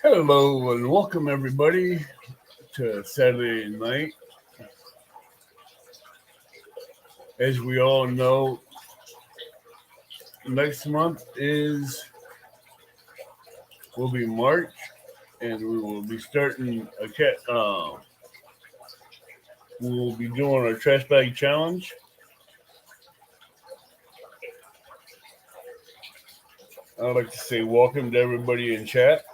Hello and welcome everybody to Saturday night. As we all know, next month will be March, and we will be starting a cat. We will be doing our trash bag challenge. I'd like to say welcome to everybody in chat.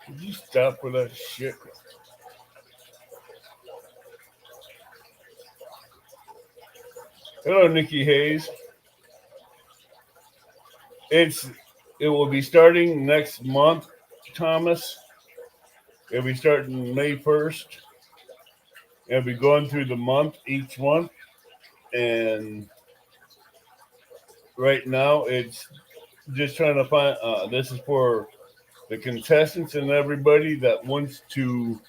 Could you stop with that shit? Hello, Nikki Hayes. It will be starting next month, Thomas. It'll be starting May 1st. It'll be going through the month, each month. And right now, it's just trying to find, this is for the contestants and everybody that wants to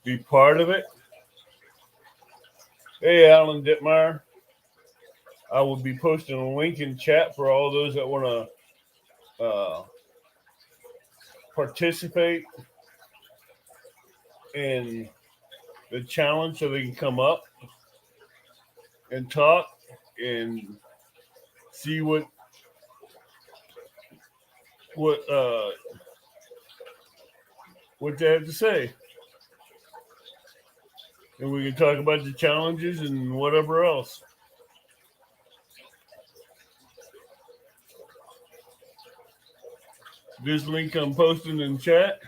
be part of it. Hey, Alan Dittmeyer. I will be posting a link in chat for all those that want to participate in the challenge so they can come up and talk and see what they have to say. And we can talk about the challenges and whatever else. This link I'm posting in chat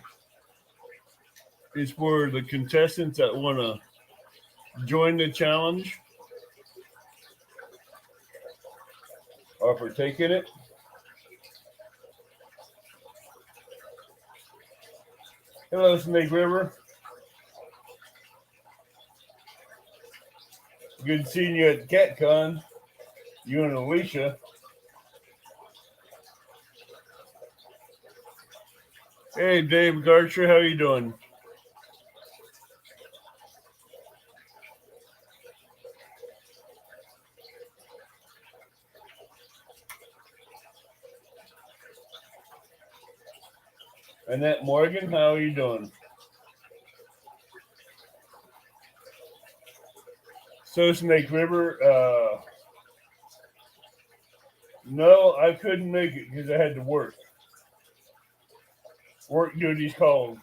is for the contestants that want to join the challenge or partake in it. Hello, Snake River. Good seeing you at CatCon. You and Alicia. Hey, Dave Garcher, how you doing? Annette Morgan, how are you doing? So, Snake River, no, I couldn't make it because I had to work. Work duties called.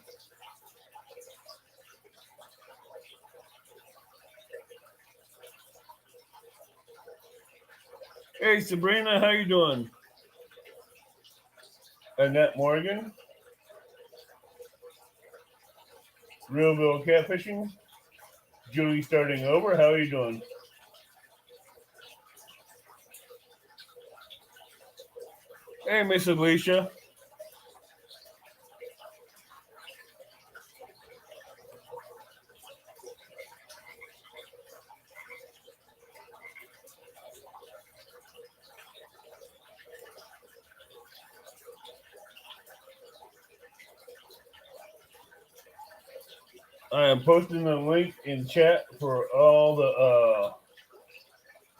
Hey, Sabrina, how you doing? Annette Morgan. Realville Catfishing. Julie starting over. How are you doing? Hey, Miss Alicia. I am posting a link in chat for all the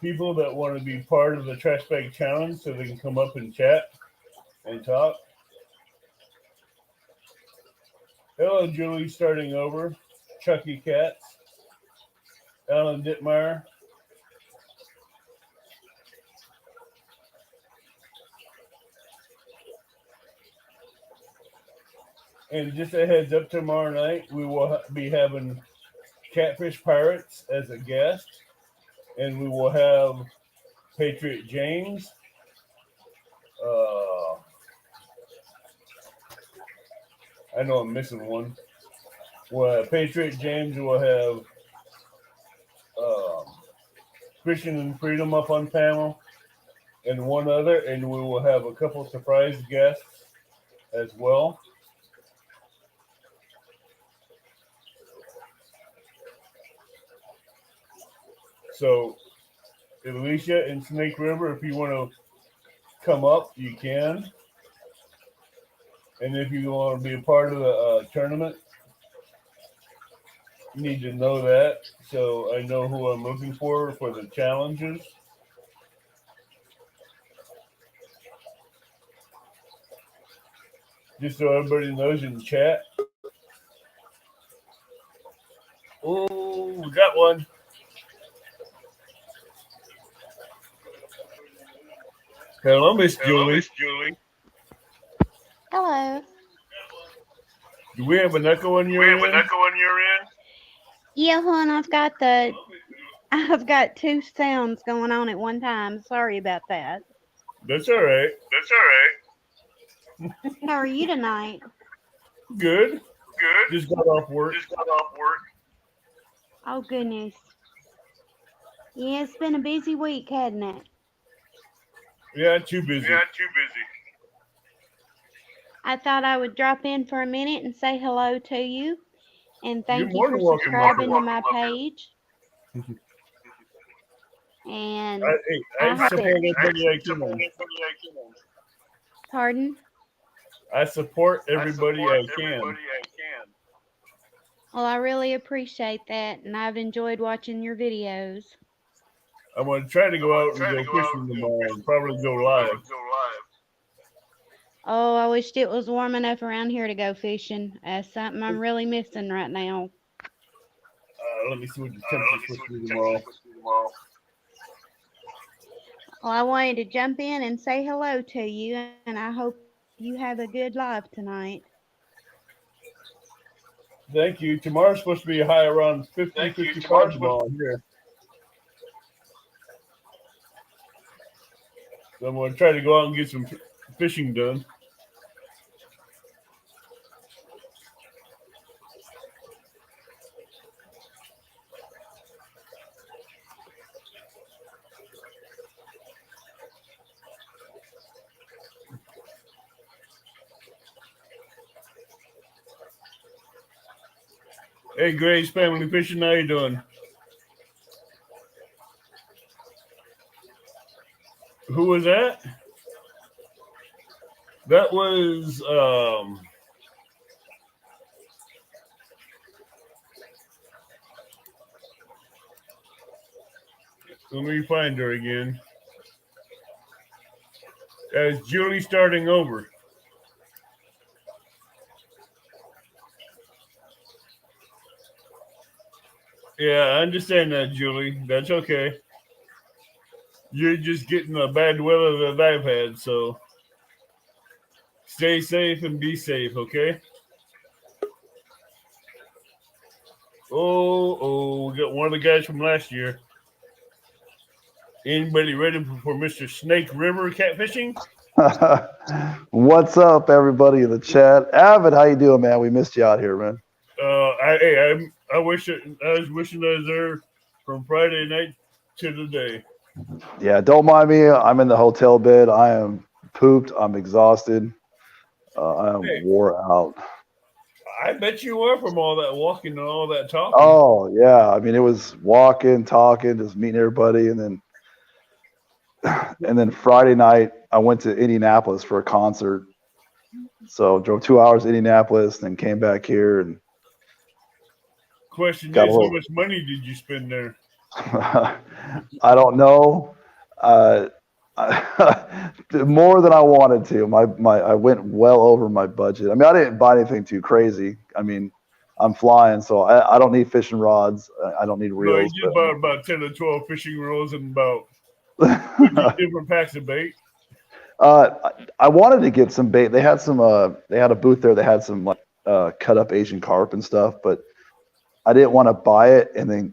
people that want to be part of the trash bag challenge so they can come up and chat and talk. Hello, Julie, starting over. Chucky Cats. Alan Dittmeyer. And just a heads up, tomorrow night we will be having Catfish Pirates as a guest, and we will have Patriot James. I know I'm missing one. Well, Patriot James will have Fishing and Freedom up on panel, and one other, and we will have a couple surprise guests as well. So, Alicia and Snake River, if you want to come up, you can. And if you want to be a part of the tournament, you need to know that. So I know who I'm looking for the challenges. Just so everybody knows in the chat. Oh, we got one. Hello, Miss Julie. Hello. Do we have an echo on your end? Yeah, hon, I've got two sounds going on at one time. Sorry about that. That's all right. How are you tonight? Good. Just got off work. Oh, goodness. Yeah, it's been a busy week, hasn't it? Yeah, too busy. I thought I would drop in for a minute and say hello to you. And thank you more for than welcome subscribing to my page. And I support everybody I can. Pardon? I support everybody I can. Well, I really appreciate that, and I've enjoyed watching your videos. I'm going to try to go out and go fishing tomorrow and probably go live. Oh, I wished it was warm enough around here to go fishing. That's something I'm really missing right now. Let me see what the temperature's supposed to be tomorrow. Well, I wanted to jump in and say hello to you, and I hope you have a good live tonight. Thank you. Tomorrow's supposed to be a high around 50, 55 tomorrow here. So I'm going to try to go out and get some fishing done. Hey, Grace, Family Fishing, how you doing? Who was that? That was let me find her again. That was Julie starting over. Yeah, I understand that, Julie. That's okay. You're just getting the bad weather that I've had, so stay safe and be safe, okay? Oh, we got one of the guys from last year. Anybody ready for Mr. Snake River catfishing? What's up, everybody in the chat? Avid, how you doing, man? We missed you out here, man. I was wishing I was there from Friday night to today. Yeah, don't mind me. I'm in the hotel bed. I am pooped. I'm exhausted. I am wore out. I bet you were from all that walking and all that talking. Oh yeah, I mean it was walking, talking, just meeting everybody, and then Friday night I went to Indianapolis for a concert. So drove 2 hours to Indianapolis, then came back here and. Question is, how much money did you spend there? I don't know. More than I wanted to. I went well over my budget. I mean, I didn't buy anything too crazy. I mean, I'm flying, so I don't need fishing rods. I don't need reels. No, you just bought about 10 or 12 fishing reels and about 50 different packs of bait. I wanted to get some bait. They had some. They had a booth there. They had some like cut up Asian carp and stuff, but I didn't want to buy it and then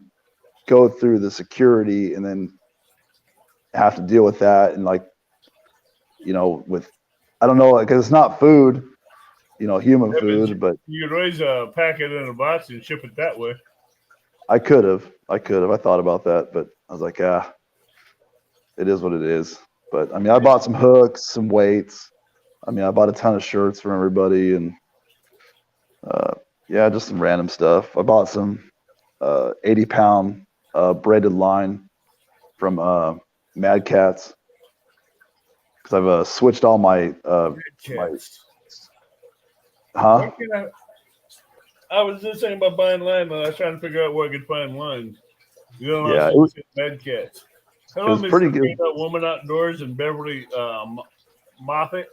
go through the security and then have to deal with that and with I don't know because it's not food, human food. But you could always pack it in a box and ship it that way. I could have. I thought about that, but I was like, it is what it is. But I mean, I bought some hooks, some weights. I mean, I bought a ton of shirts from everybody, and yeah, just some random stuff. I bought some 80-pound braided line from Mad Cats because I've switched all my Cats. huh. Where can I was just saying about buying line, and I was trying to figure out where I could find line. You know, Yeah, I it was, said Mad Cats. it was pretty good. Woman Outdoors and Beverly Moffett.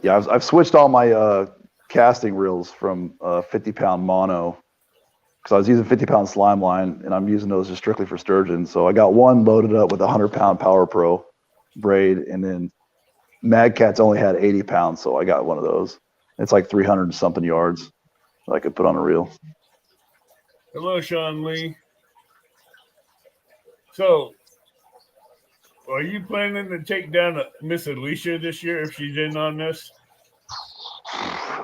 Yeah, I've switched all my casting reels from 50-pound mono because I was using 50-pound slime line, and I'm using those just strictly for sturgeon. So I got one loaded up with a 100-pound Power Pro braid, and then Mad Cat's only had 80 pounds, so I got one of those. It's like 300 and something yards that I could put on a reel. Hello, Sean Lee. So, are you planning to take down Miss Alicia this year if she's in on this?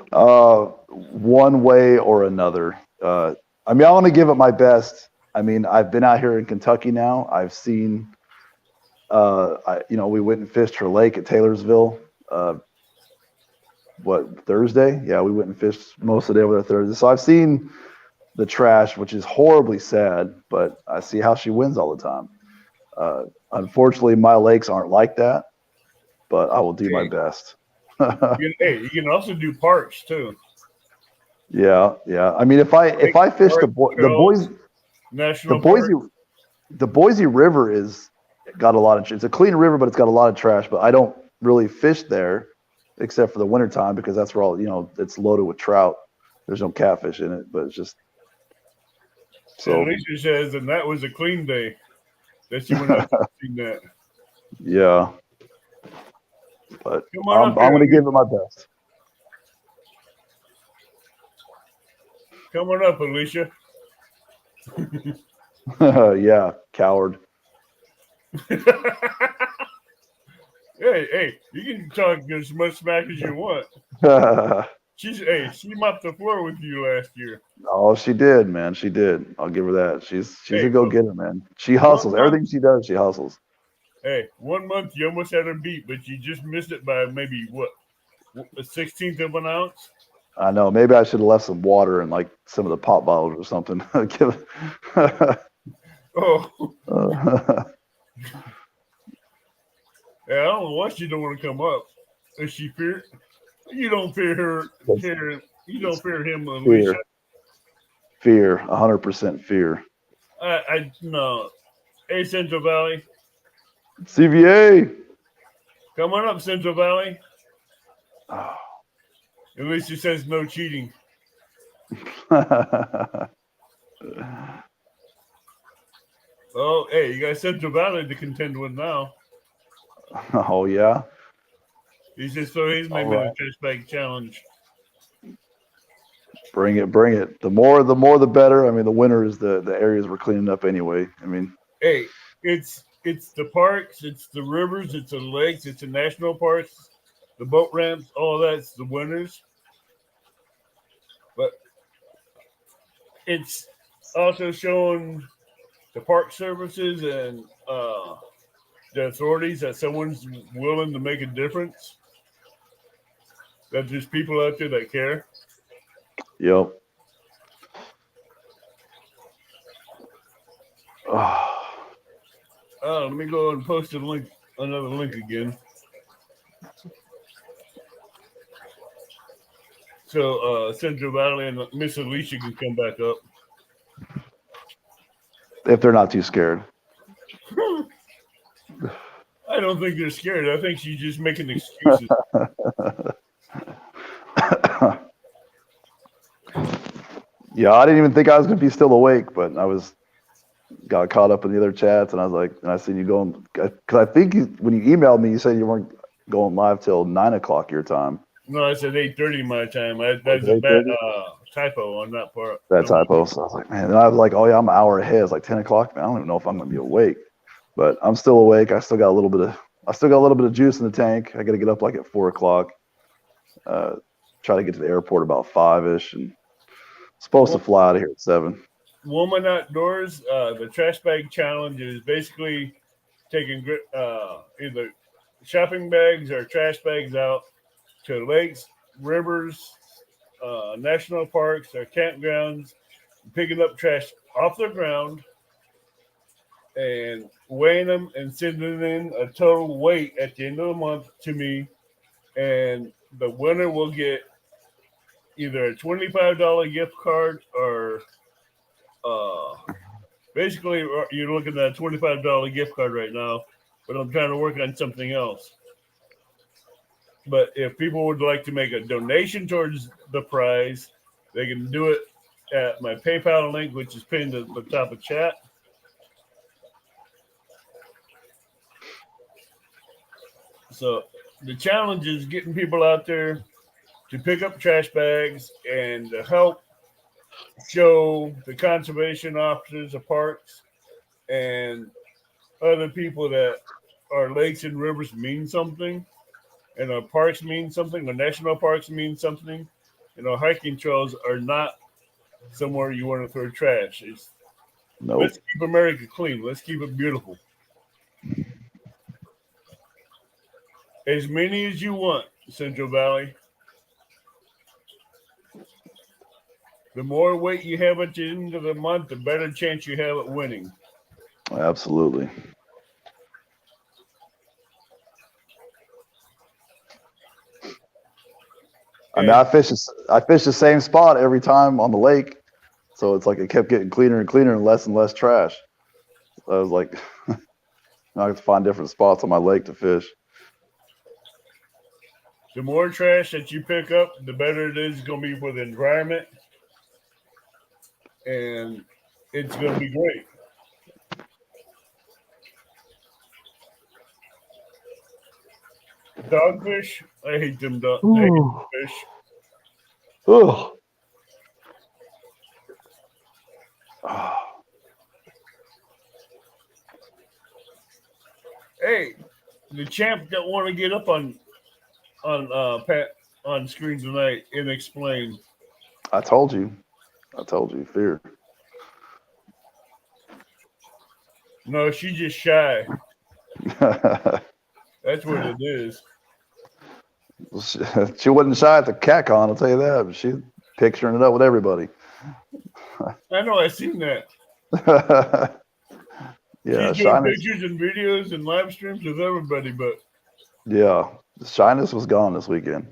One way or another. I mean, I want to give it my best. I mean, I've been out here in Kentucky now. I've seen, we went and fished her lake at Taylorsville. Thursday? Yeah, we went and fished most of the day over there Thursday. So I've seen the trash, which is horribly sad, but I see how she wins all the time. Unfortunately, my lakes aren't like that, but I will do my best. You can also do parks too. Yeah. I mean, if I fish the Boise River is got a lot of. It's a clean river, but it's got a lot of trash. But I don't really fish there, except for the wintertime because that's where all it's loaded with trout. There's no catfish in it, but it's just. So Alicia says, and that was a clean day. That she went out and seen that. Yeah. But I'm going to give it my best. Come on up, Alicia. Yeah, coward. Hey, you can talk as much smack as you want. She mopped the floor with you last year. Oh, she did, man. She did. I'll give her that. She's a go-getter, man. She hustles. Everything she does, she hustles. Hey, 1 month you almost had her beat, but you just missed it by maybe a 16th of an ounce? I know. Maybe I should have left some water in like some of the pop bottles or something. Oh. Yeah, I don't know why she don't want to come up. Is she fear? You don't fear her. You don't fear him, Alicia. Fear. 100% fear. I no. Hey, Central Valley. CVA. Come on up, Central Valley. Oh. At least it says no cheating. Oh, hey, you got Central Valley to contend with now. Oh, yeah? He's making a trash bag challenge. Bring it. The more the better. I mean, the winter is the areas we're cleaning up anyway. I mean. Hey, it's the parks, it's the rivers, it's the lakes, it's the national parks, the boat ramps, all that's the winners. But it's also showing the park services and the authorities that someone's willing to make a difference. That there's people out there that care. Yep. Let me go and post another link again. So Central Valley and Miss Alicia can come back up. If they're not too scared. I don't think they're scared. I think she's just making excuses. Yeah, I didn't even think I was going to be still awake, but got caught up in the other chats, and I was like, and I seen you going, because I think when you emailed me, you said you weren't going live till 9 o'clock your time. No, I said 8:30 my time. That's a bad typo on that part. That typo. So I was like, man, and I was like, oh yeah, I'm an hour ahead. It's like 10 o'clock. Man, I don't even know if I'm going to be awake, but I'm still awake. I still got a little bit of juice in the tank. I got to get up like at 4 o'clock. Try to get to the airport about 5ish, and supposed to fly out of here at 7. Woman Outdoors, the trash bag challenge is basically taking either shopping bags or trash bags out to lakes, rivers, national parks, or campgrounds, picking up trash off the ground and weighing them and sending in a total weight at the end of the month to me. And the winner will get either a $25 gift card or basically you're looking at a $25 gift card right now, but I'm trying to work on something else. But if people would like to make a donation towards the prize, they can do it at my PayPal link, which is pinned at the top of chat. So the challenge is getting people out there to pick up trash bags and to help show the conservation officers of parks and other people that our lakes and rivers mean something, and our parks mean something, our national parks mean something, and our hiking trails are not somewhere you want to throw trash. Nope. Let's keep America clean. Let's keep it beautiful. As many as you want, Central Valley. The more weight you have at the end of the month, the better chance you have at winning. Absolutely. I mean, I fish the same spot every time on the lake, so it's like it kept getting cleaner and cleaner and less trash. So I was like, I have to find different spots on my lake to fish. The more trash that you pick up, the better it is going to be for the environment, and it's going to be great. Dogfish, I hate them fish. Ugh. Hey, the champ don't want to get up on screen tonight and explain. I told you, fear. No, she's just shy. That's what it is. She wasn't shy at the cat con, I'll tell you that. But she's picturing it up with everybody. I know, I seen that. Yeah, she's doing shyness. pictures and videos and live streams with everybody, but Yeah, the shyness was gone this weekend.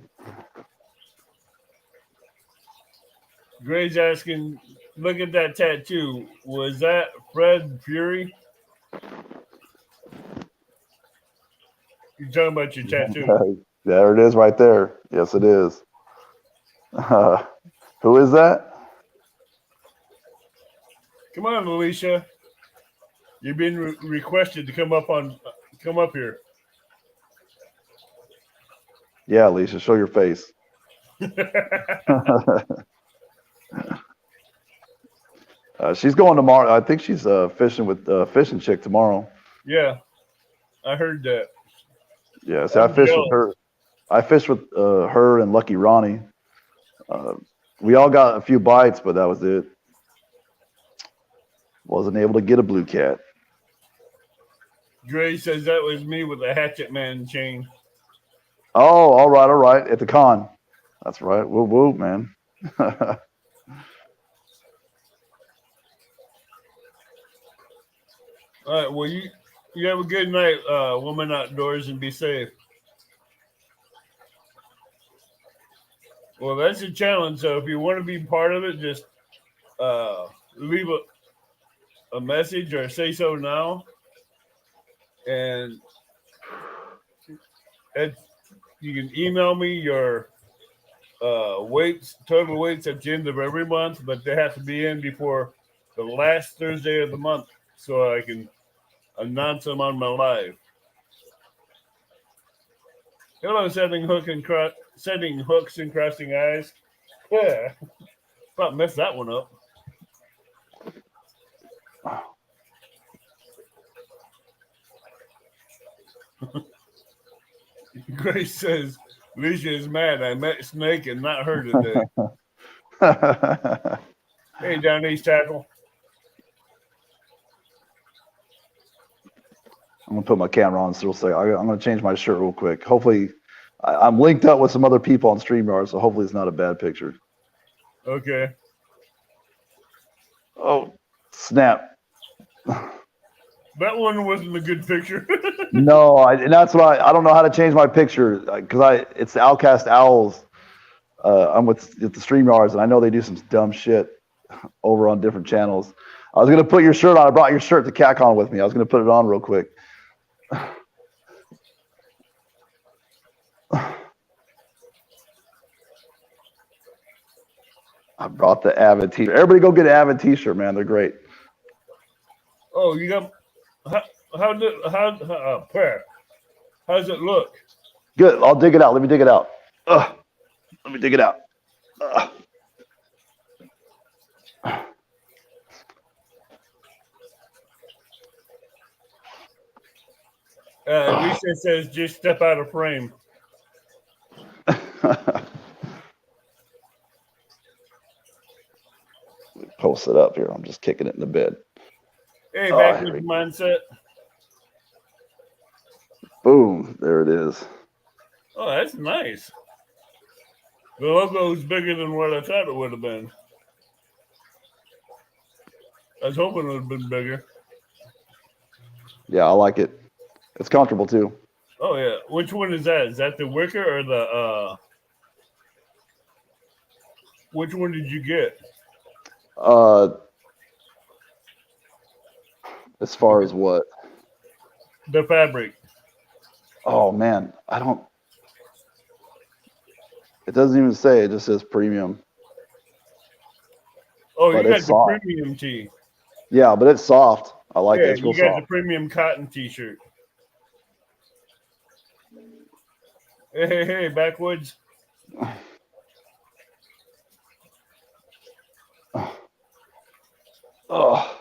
Gray's asking, look at that tattoo. Was that Fred Fury? You're talking about your tattoo. There it is right there. Yes, it is. Who is that? Come on, Alicia. You're being requested to come up here. Yeah, Alicia, show your face. She's going tomorrow. I think she's fishing with Fishing Chick tomorrow. Yeah, I heard that. Yeah, so I fished with her. I fished with her and Lucky Ronnie. We all got a few bites, but that was it. Wasn't able to get a blue cat. Gray says that was me with a Hatchet Man chain. Oh, all right. At the con. That's right. Whoop, whoop, man. All right. Well, you have a good night, Woman Outdoors, and be safe. Well, that's a challenge. So if you want to be part of it, just leave a message or say so now. And you can email me your total weights at the end of every month, but they have to be in before the last Thursday of the month so I can announce them on my live. Hello, setting hooks and crossing eyes. Yeah, about messed that one up. Grace says, Alicia is mad. I met Snake and not her today. Hey, down East Tackle. I'm gonna put my camera on. So it'll say I'm gonna change my shirt real quick. Hopefully, I'm linked up with some other people on StreamYard, so hopefully it's not a bad picture. Okay. Oh, snap! That one wasn't a good picture. No, and that's why I don't know how to change my picture because it's the Outcast Owls. I'm with the StreamYards, and I know they do some dumb shit over on different channels. I was gonna put your shirt on. I brought your shirt to CAC on with me. I was gonna put it on real quick. I brought the Avid t-shirt. Everybody go get an Avid t-shirt, man. They're great. Oh, you got how's it look? Good. I'll dig it out. Let me dig it out. Let me dig it out. At least it says just step out of frame. Post it up here. I'm just kicking it in the bed. Hey, back with mindset. Boom. There it is. Oh, that's nice. The logo is bigger than what I thought it would have been. I was hoping it would have been bigger. Yeah, I like it. It's comfortable too. Oh yeah. Which one is that? Is that the wicker or the which one did you get? As far as what? The fabric. Oh man, I don't. It doesn't even say. It just says premium. Oh, But you got it's the soft. premium tee. Yeah, but it's soft. I like it. Yeah, It's real you got soft. the premium cotton t-shirt. Hey, backwoods. Oh.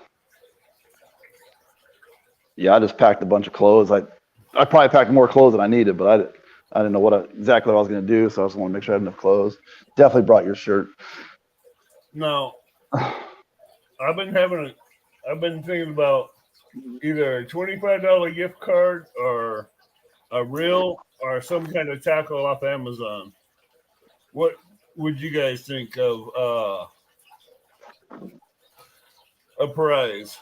Yeah, I just packed a bunch of clothes. I probably packed more clothes than I needed, but I didn't know exactly what I was going to do, so I just want to make sure I had enough clothes. Definitely brought your shirt. No, I've been thinking about either a $25 gift card or a reel or some kind of tackle off Amazon. What would you guys think of a prize?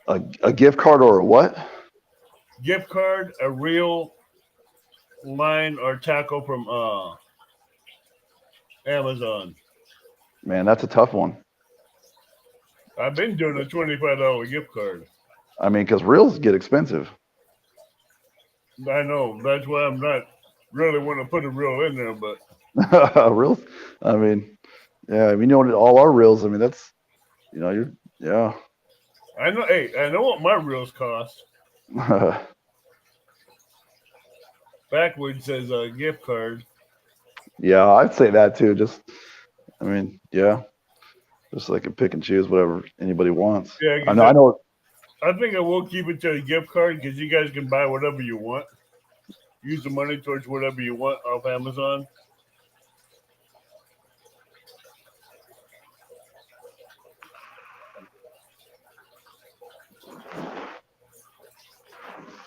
A gift card or a what? Gift card, a reel, line, or tackle from Amazon. Man, that's a tough one. I've been doing a $25 gift card. I mean, because reels get expensive. I know. That's why I'm not really want to put a reel in there, but Reels? I mean, yeah, I mean, you know, all our reels, I mean, that's, you know, yeah. I know. Hey, I know what my reels cost. Backward says a gift card. Yeah, I'd say that too. Just, I mean, yeah, just so they can pick and choose whatever anybody wants. Yeah, I know. I think I will keep it to a gift card because you guys can buy whatever you want. Use the money towards whatever you want off Amazon.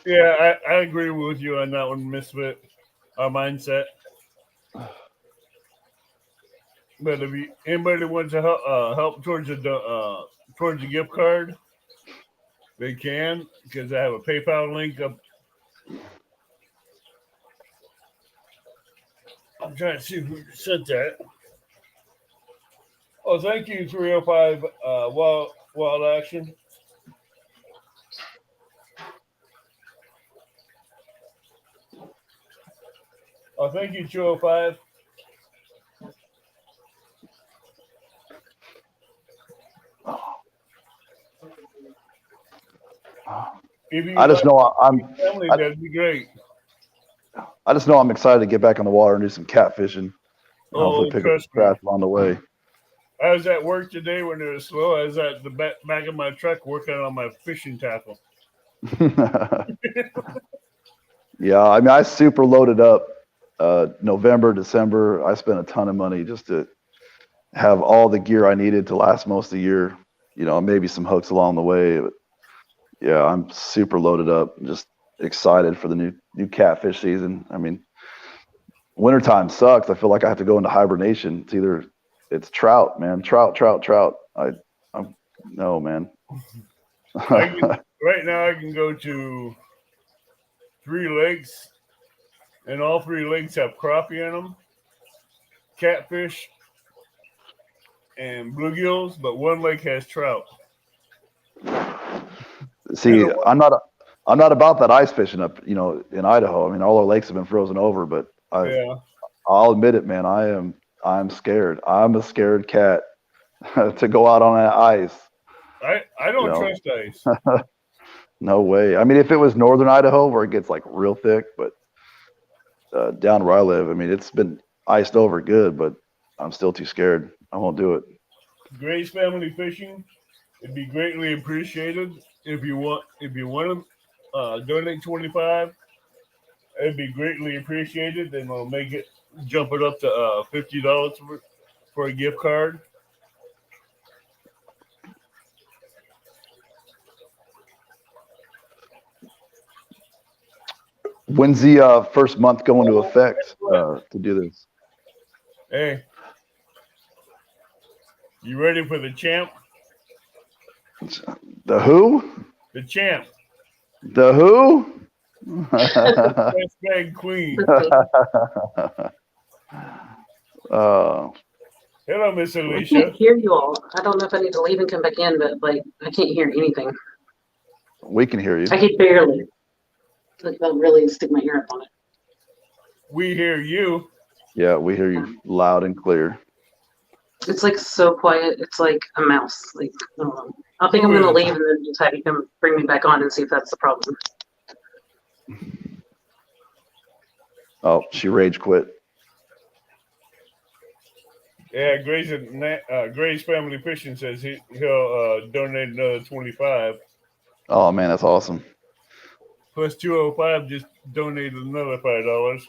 Yeah, I agree with you on that one, Misfit. Our mindset. But if anybody wants to help towards the gift card, they can because I have a PayPal link up. I'm trying to see who sent that. Oh, thank you, 305 Wild Action. Oh, thank you, 205. I just know that'd be great. I just know I'm excited to get back on the water and do some catfishing. Oh, pick up trash along the way. I was at work today when it was slow. I was at the back of my truck working on my fishing tackle. Yeah, I mean, I super loaded up November, December. I spent a ton of money just to have all the gear I needed to last most of the year. maybe some hooks along the way. But yeah, I'm super loaded up. Just excited for the new catfish season. I mean, wintertime sucks. I feel like I have to go into hibernation. It's trout, man. Trout. I'm no, man. Right now, I can go to 3 lakes, and all 3 lakes have crappie in them, catfish, and bluegills, but 1 lake has trout. See, I'm not about that ice fishing up, in Idaho. I mean, all our lakes have been frozen over, but I'll admit it, man. I'm scared. I'm a scared cat to go out on that ice. I don't trust ice. No way. I mean, if it was northern Idaho where it gets like real thick, but down where I live, I mean, it's been iced over good, but I'm still too scared. I won't do it. Gray's Family Fishing, it'd be greatly appreciated if you want to donate 25. It'd be greatly appreciated, and we'll jump it up to $50 for a gift card. When's the first month go into effect to do this? Hey, you ready for the champ? The who? The champ. The who? Best bag queen. Hello, Miss Alicia. I can't hear you all. I don't know if I need to leave and come back in, but I can't hear anything. We can hear you. I can barely. I'll really stick my ear up on it. We hear you. Yeah, we hear you loud and clear. It's like so quiet. It's like a mouse. Like, I don't know. I think I'm gonna leave and then just have you come bring me back on and see if that's the problem. Oh, she rage quit. Yeah, Gray's Family Fishing says he'll donate another 25. Oh man, that's awesome. Plus 205 just donated another $5.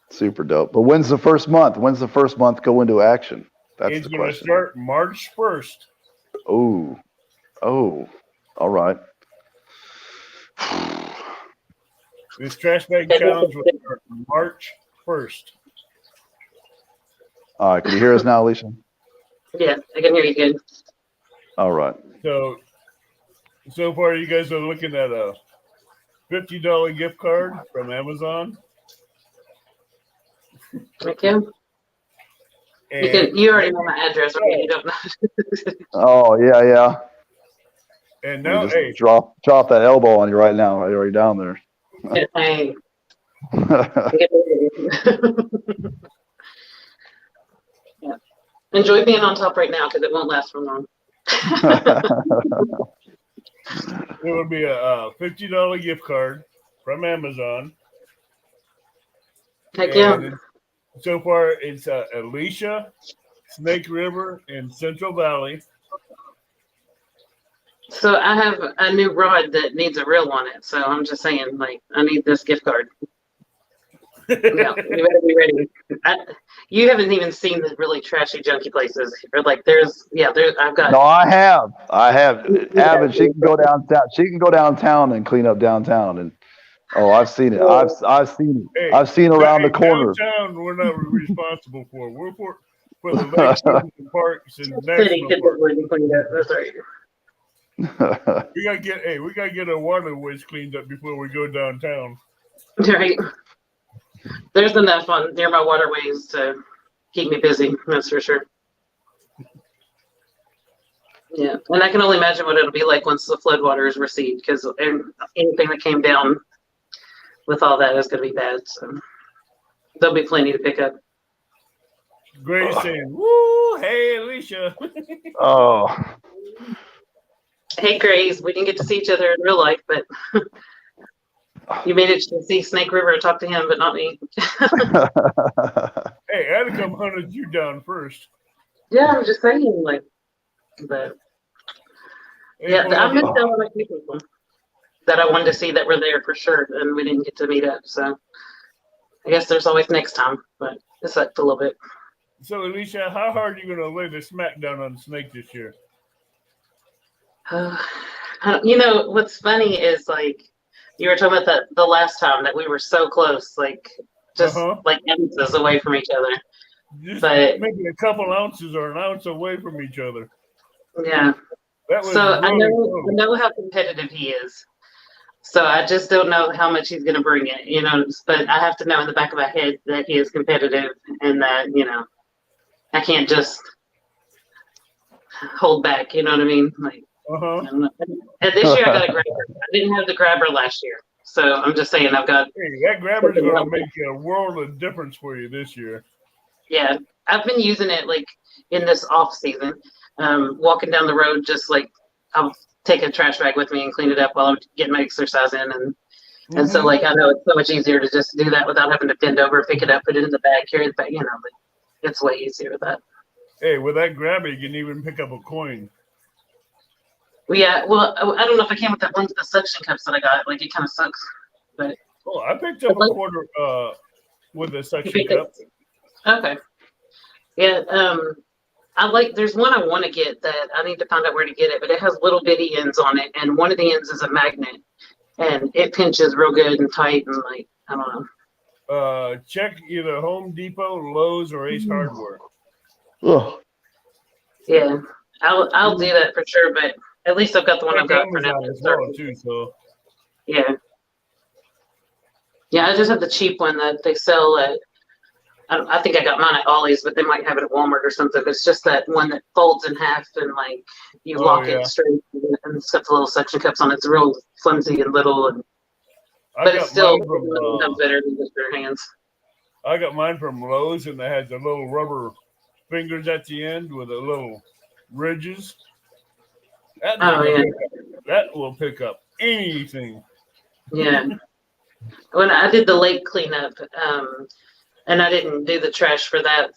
Super dope. But when's the first month? When's the first month go into action? That's It's the going to question. start March 1st. Oh, all right. This trash bag challenge will start March 1st. All right, can you hear us now, Alicia? Yeah, I can hear you good. All right. So far, you guys are looking at a $50 gift card from Amazon. Thank you. And, You already know my address, right? You don't know. Oh yeah. and now, just drop that elbow on you right now. Right down there. Hey. Yeah. Enjoy being on top right now because it won't last for long. it will be a $50 gift card from Amazon. Heck yeah. So far, it's Alicia, Snake River, and Central Valley. So I have a new rod that needs a reel on it. So I'm just saying, I need this gift card. Yeah, you better be ready. You haven't even seen the really trashy, junky places. Or I've got. No, I have. Avid, she can go downtown. She can go downtown and clean up downtown. And I've seen it. I've seen it. Hey, I've seen around the corner. Downtown, we're not responsible for. We're for the lakes and parks and national parks. That's right. We gotta get our waterways cleaned up before we go downtown. Right. There's enough on near my waterways to keep me busy. That's for sure. Yeah, and I can only imagine what it'll be like once the floodwaters recede, because anything that came down with all that is going to be bad. So there'll be plenty to pick up. Grace saying, "Woo, hey Alicia." Oh. Hey Grace, we didn't get to see each other in real life, but you managed to see Snake River and talk to him, but not me. Hey, I had to come hunted you down first. Yeah, I'm just saying, but yeah, I missed out on a few people that I wanted to see that were there for sure, and we didn't get to meet up. So I guess there's always next time, but it sucked a little bit. So, Alicia, how hard are you going to lay the smackdown on Snake this year? You know, what's funny is like you were talking about the last time that we were so close, like just like ounces away from each other. Just But maybe a couple ounces or an ounce away from each other. yeah. That was So I really know how competitive he is. So I just don't know how much he's going to bring it, you know. But I have to know in the back of my head that he is competitive and that, you know, I can't just hold back. You know what I mean? Like, I don't know. And this year I got a grabber. I didn't have the grabber last year, so I'm just saying I've got. Hey, that grabber's going to make a world of difference for you this year. Yeah, I've been using it like in this off season, walking down the road, just like I'll take a trash bag with me and clean it up while I'm getting my exercise in, and so like I know it's so much easier to just do that without having to bend over, pick it up, put it in the bag, carry it back. You know, like, it's way easier with that. Hey, with that grabber, you can even pick up a coin. Well, yeah, well, I don't know if I can with that one with the suction cups that I got. Like, it kind of sucks, but. I picked up a quarter with a suction cup. Okay. Yeah. There's one I want to get that I need to find out where to get it, but it has little bitty ends on it, and one of the ends is a magnet, and it pinches real good and tight, and like I don't know. Check either Home Depot, Lowe's, or Ace Hardware. Yeah, I'll do that for sure, but at least I've got the one I've got for now. As well, too, so. Yeah. Yeah, I just have the cheap one that they sell at. I think I got mine at Ollie's, but they might have it at Walmart or something. It's just that one that folds in half and like you lock it straight, and it's got the little suction cups on it. It's real flimsy and little, but it's still better than just your hands. I got mine from Lowe's, and it has the little rubber fingers at the end with the little ridges. That will pick up anything. Yeah. When I did the lake cleanup, and I didn't do the trash for that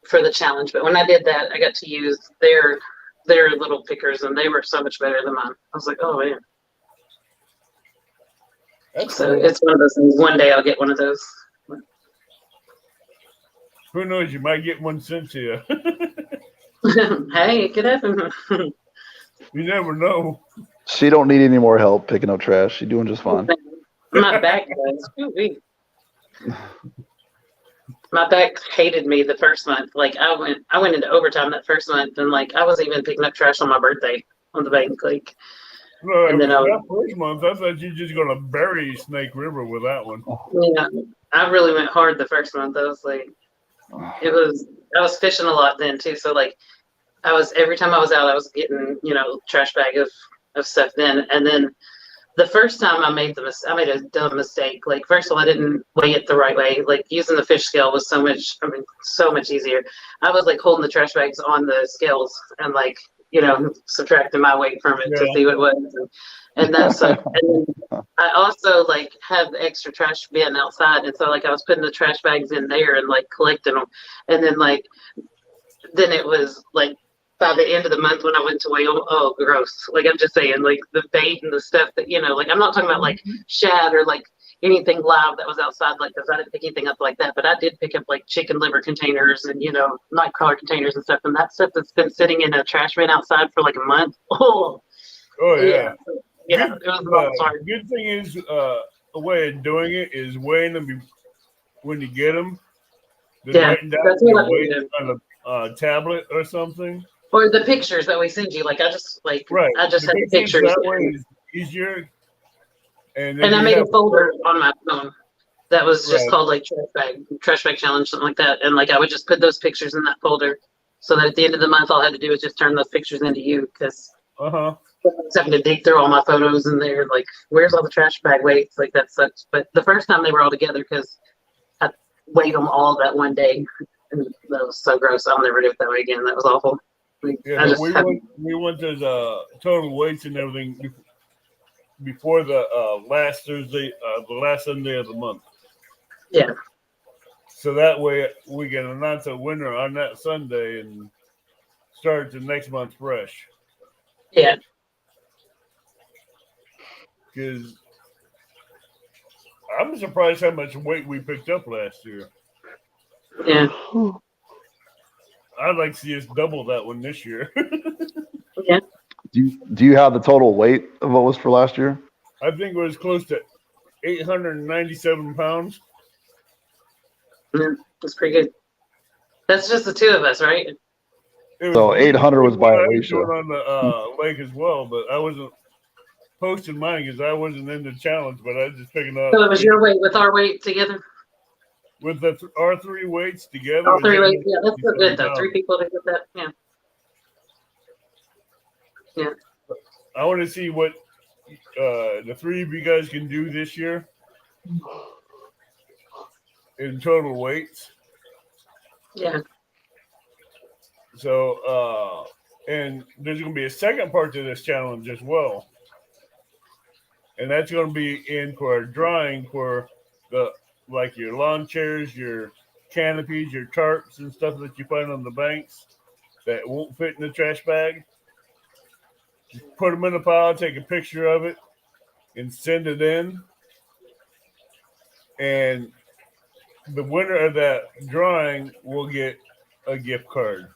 for the challenge, but when I did that, I got to use their little pickers, and they were so much better than mine. I was like, oh man. So it's one of those things. One day I'll get one of those. Who knows? You might get one sent to you. Hey, it could happen. You never know. She don't need any more help picking up trash. She's doing just fine. My back does. My back hated me the first month. Like I went into overtime that first month, and like I was even picking up trash on my birthday on the bank. Like, and then that first month, I thought you were just gonna bury Snake River with that one. Yeah, I really went hard the first month. I was like, I was fishing a lot then too. So like, every time I was out, I was getting trash bag of stuff then, and then. The first time I made a dumb mistake. Like, first of all, I didn't weigh it the right way. Like, using the fish scale was so much easier. I was like holding the trash bags on the scales and like, subtracting my weight from it to see what it was. And that sucked. And then I also like have the extra trash bin outside. And so like I was putting the trash bags in there and like collecting them. And then then it was like, by the end of the month when I went to weigh them, oh, gross. Like, I'm just saying, like, the bait and the stuff that, like, I'm not talking about, like, shad or, like, anything live that was outside, like, because I didn't pick anything up like that. But I did pick up, like, chicken liver containers and, night crawler containers and stuff. And that stuff that's been sitting in a trash bin outside for, like, a month. Oh, yeah. Yeah, it was sorry. Good thing is, a way of doing it is weighing them when you get them. Yeah, that's what I weight on a tablet or something. Or the pictures that we send you, like I just had the pictures. That way is easier. And I made a folder on my phone that was just called like trash bag challenge, something like that. And like I would just put those pictures in that folder, so that at the end of the month, all I had to do was just turn those pictures into you, because I was having to dig through all my photos in there. Like, where's all the trash bag weights? Like, that sucks. But the first time they were all together, because I weighed them all that one day, and that was so gross. I'll never do it that way again. That was awful. We went to the total weights and everything before the last Thursday, the last Sunday of the month. Yeah. So that way we can announce a winner on that Sunday and start the next month fresh. Yeah. Because I'm surprised how much weight we picked up last year. Yeah. I'd like to see us double that one this year. Yeah. Do you have the total weight of what was for last year? I think it was close to 897 pounds. Yeah, that's pretty good. That's just the two of us, right? It So me 800 was and by what I was Alicia. doing on the lake as well, but I wasn't posting mine because I wasn't in the challenge. But I was just picking up. So it was your weight with our weight together? With the our three weights together. All it's three weights? Yeah, that's so good, 897 though. 3 pounds. people to get that. Yeah. Yeah. I want to see what the three of you guys can do this year in total weights. Yeah. So, and there's going to be a second part to this challenge as well. And that's going to be in for a drawing for the like your lawn chairs, your canopies, your tarps, and stuff that you find on the banks that won't fit in the trash bag. Just put them in a pile, take a picture of it, and send it in. And the winner of that drawing will get a gift card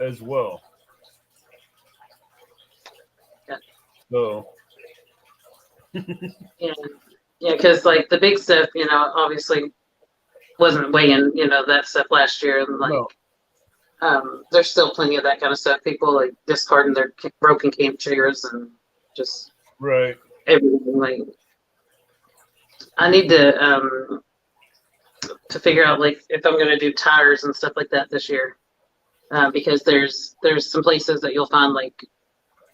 as well. Yeah. So Yeah. Yeah, because like the big stuff, obviously wasn't weighing, that stuff last year. And like, no. There's still plenty of that kind of stuff. People like discarding their broken camp chairs and just Right. everything. Like, I need to figure out like if I'm going to do tires and stuff like that this year, because there's some places that you'll find like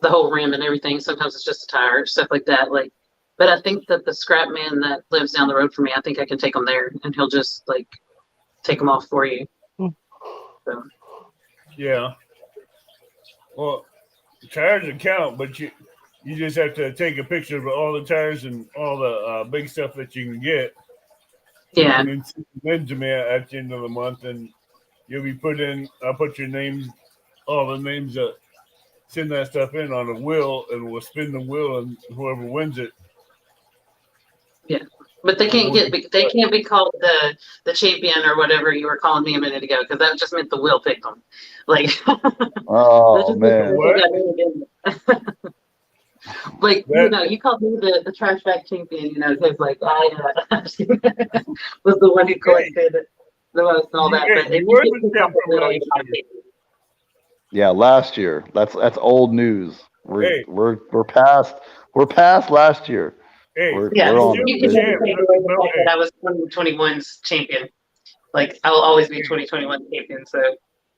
the whole rim and everything. Sometimes it's just a tire, stuff like that. Like, but I think that the scrap man that lives down the road from me, I think I can take him there and he'll just like take them off for you. So. Yeah. Well, tires will count, but you just have to take a picture of all the tires and all the big stuff that you can get. Yeah. And then send them in to me at the end of the month, and you'll be put in. I'll put your names, all the names that send that stuff in on a wheel, and we'll spin the wheel, and whoever wins it. Yeah, but they can't be called the champion or whatever you were calling me a minute ago, because that just meant the wheel picked them. Like, Oh man, like you called me the trash bag champion, because like I was the one who collected the most and all that. But if you get picked off the wheel, you're not champion. yeah, last year. That's old news. We're past last year. Hey, we're you on. can never take away the fact that I was 2021's champion. Like I will always be 2021 champion. So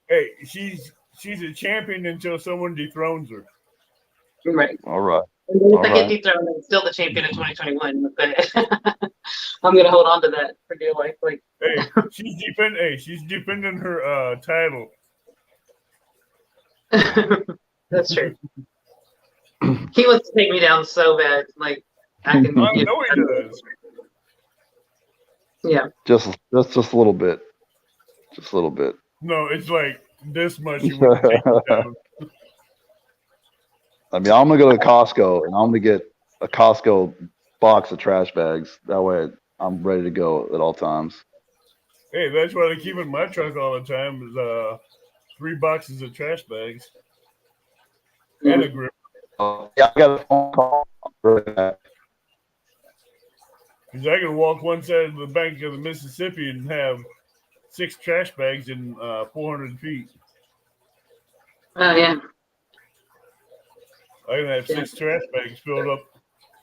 hey, she's a champion until someone dethrones her. right. All right. And then if I get dethroned, I'm still the champion in 2021. But I'm gonna hold on to that for dear life. Like, hey, she's defending her title. that's true. He wants to take me down so bad. Like I can. I know he does. Yeah. Just a little bit. Just a little bit. No, it's like this much. You want to take it down. I mean, I'm gonna go to Costco and I'm gonna get a Costco box of trash bags. That way, I'm ready to go at all times. Hey, that's what I keep in my truck all the time is 3 boxes of trash bags and a grip. Yeah, I got a phone call. Because I can walk one side of the bank of the Mississippi and have 6 trash bags in 400 feet. Oh yeah. I can have 6 trash bags filled up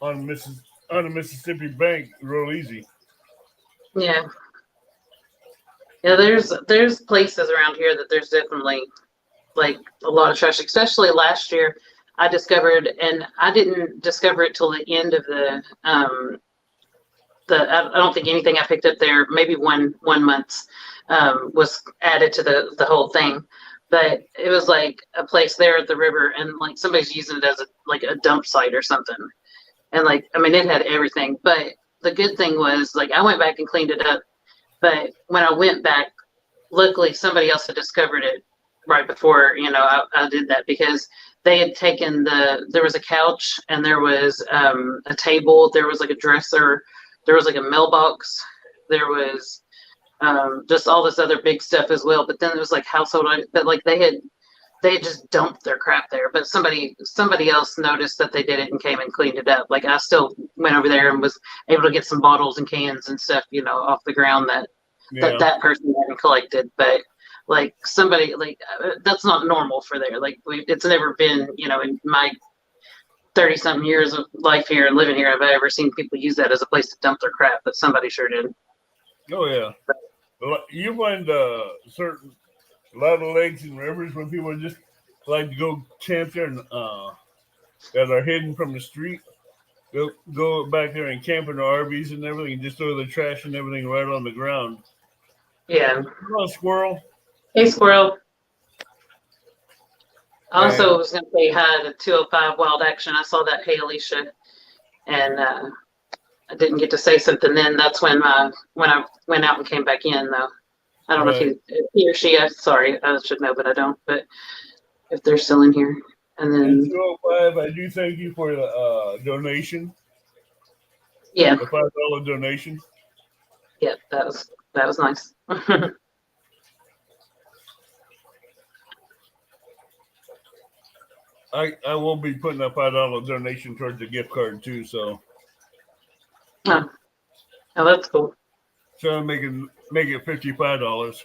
on the Mississippi bank real easy. Yeah. Yeah, there's places around here that there's definitely like a lot of trash, especially last year. I discovered, and I didn't discover it till the end of I don't think anything I picked up there, maybe one month, was added to the whole thing. But it was like a place there at the river, and like somebody's using it as a dump site or something. And like, I mean, it had everything. But the good thing was like I went back and cleaned it up. But when I went back, luckily somebody else had discovered it right before, I did that, because they had taken there was a couch and there was a table, there was like a dresser, there was like a mailbox, there was just all this other big stuff as well. But then it was like household, but like they had just dumped their crap there. But somebody else noticed that they did it and came and cleaned it up. Like I still went over there and was able to get some bottles and cans and stuff, off the ground that that person hadn't collected. But like somebody like that's not normal for there. Like it's never been, in my 30-something years of life here and living here, have I ever seen people use that as a place to dump their crap, but somebody sure did. Oh yeah. You find a lot of lakes and rivers where people just like to go camp there and that are hidden from the street. They'll go back there and camp in the RVs and everything and just throw the trash and everything right on the ground. Yeah. Hello, squirrel. Hey, squirrel. I also was going to say hi to 205 Wild Action. I saw that. Hey, Alicia. And I didn't get to say something then. That's when I went out and came back in, though. I don't know if he or she, sorry, I should know, but I don't. But if they're still in here. And then 205, I do thank you for the donation. Yeah. The $5 donation. Yeah, that was nice. I will be putting a $5 donation towards the gift card too, so. Oh, that's cool. So make it $55.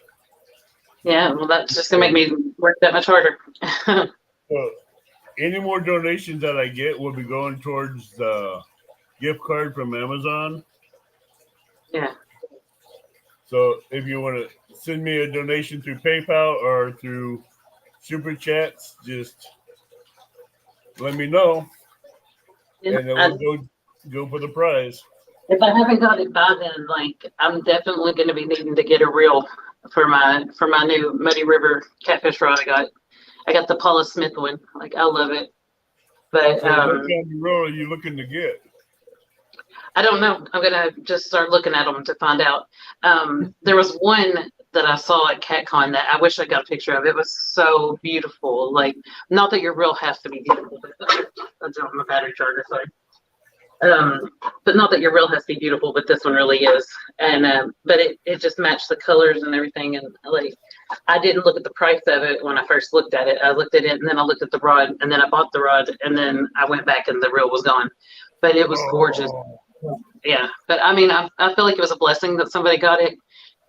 Yeah, well, that's just gonna make me work that much harder. So any more donations that I get will be going towards the gift card from Amazon. Yeah. So if you want to send me a donation through PayPal or through Super Chats, just let me know, and then we'll go for the prize. If I haven't got it by then, like I'm definitely going to be needing to get a reel for my new Muddy River catfish rod. I got the Paula Smith one. Like I love it, but So what kind of reel are you looking to get? I don't know. I'm gonna just start looking at them to find out. There was one that I saw at CatCon that I wish I got a picture of. It was so beautiful. Like, not that your reel has to be beautiful, but I dropped my battery charger, sorry. But not that your reel has to be beautiful, but this one really is. And but it just matched the colors and everything. And like, I didn't look at the price of it when I first looked at it. I looked at it and then I looked at the rod and then I bought the rod and then I went back and the reel was gone. But it was gorgeous. Yeah, but I mean, I feel like it was a blessing that somebody got it,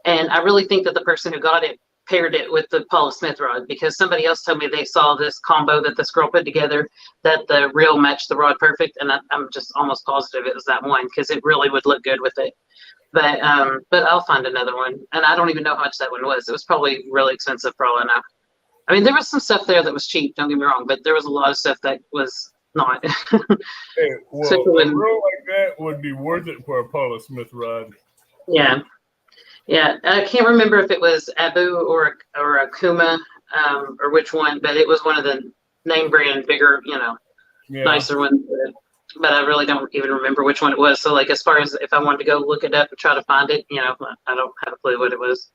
and I really think that the person who got it paired it with the Paula Smith rod, because somebody else told me they saw this combo that this girl put together, that the reel matched the rod perfect, and I'm just almost positive it was that one because it really would look good with it. But I'll find another one, and I don't even know how much that one was. It was probably really expensive for all I know. I mean, there was some stuff there that was cheap. Don't get me wrong, but there was a lot of stuff that was not. Hey, well, a reel like that would be worth it for a Paula Smith rod. Yeah, yeah. I can't remember if it was Abu or a Kuma, or which one, but it was one of the name brand bigger, nicer ones. But I really don't even remember which one it was. So, like, as far as if I wanted to go look it up and try to find it, I don't have a clue what it was.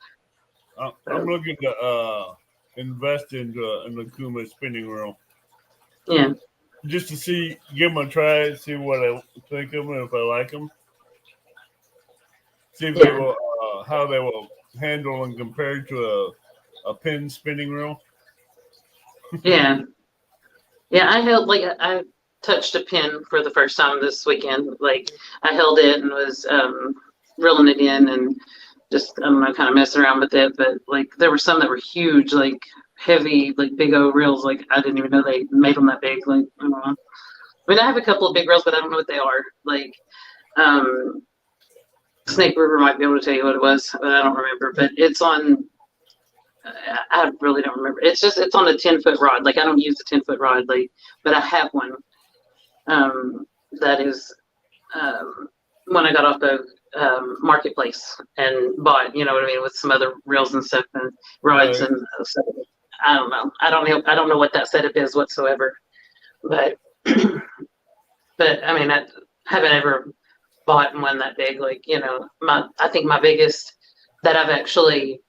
I'm looking to invest into a Kuma spinning reel. Yeah. Just to give them a try, see what I think of them, if I like them. See if they will, how they will handle and compare to a pin spinning reel. Yeah. Yeah, I touched a pin for the first time this weekend. Like, I held it and was reeling it in and just, I don't know, kind of messing around with it. But, like, there were some that were huge, like, heavy, like big old reels. Like I didn't even know they made them that big. Like I don't know. I mean, I have a couple of big reels, but I don't know what they are. Like Snake River might be able to tell you what it was, but I don't remember. But it's on. I really don't remember. It's on a 10-foot rod. Like I don't use a 10-foot rod, like, but I have one. That is when I got off the marketplace and bought, you know what I mean, with some other reels and stuff and rods and stuff. I don't know. I don't know what that setup is whatsoever, but I mean, I haven't ever bought one that big. Like, I think my biggest that I've actually,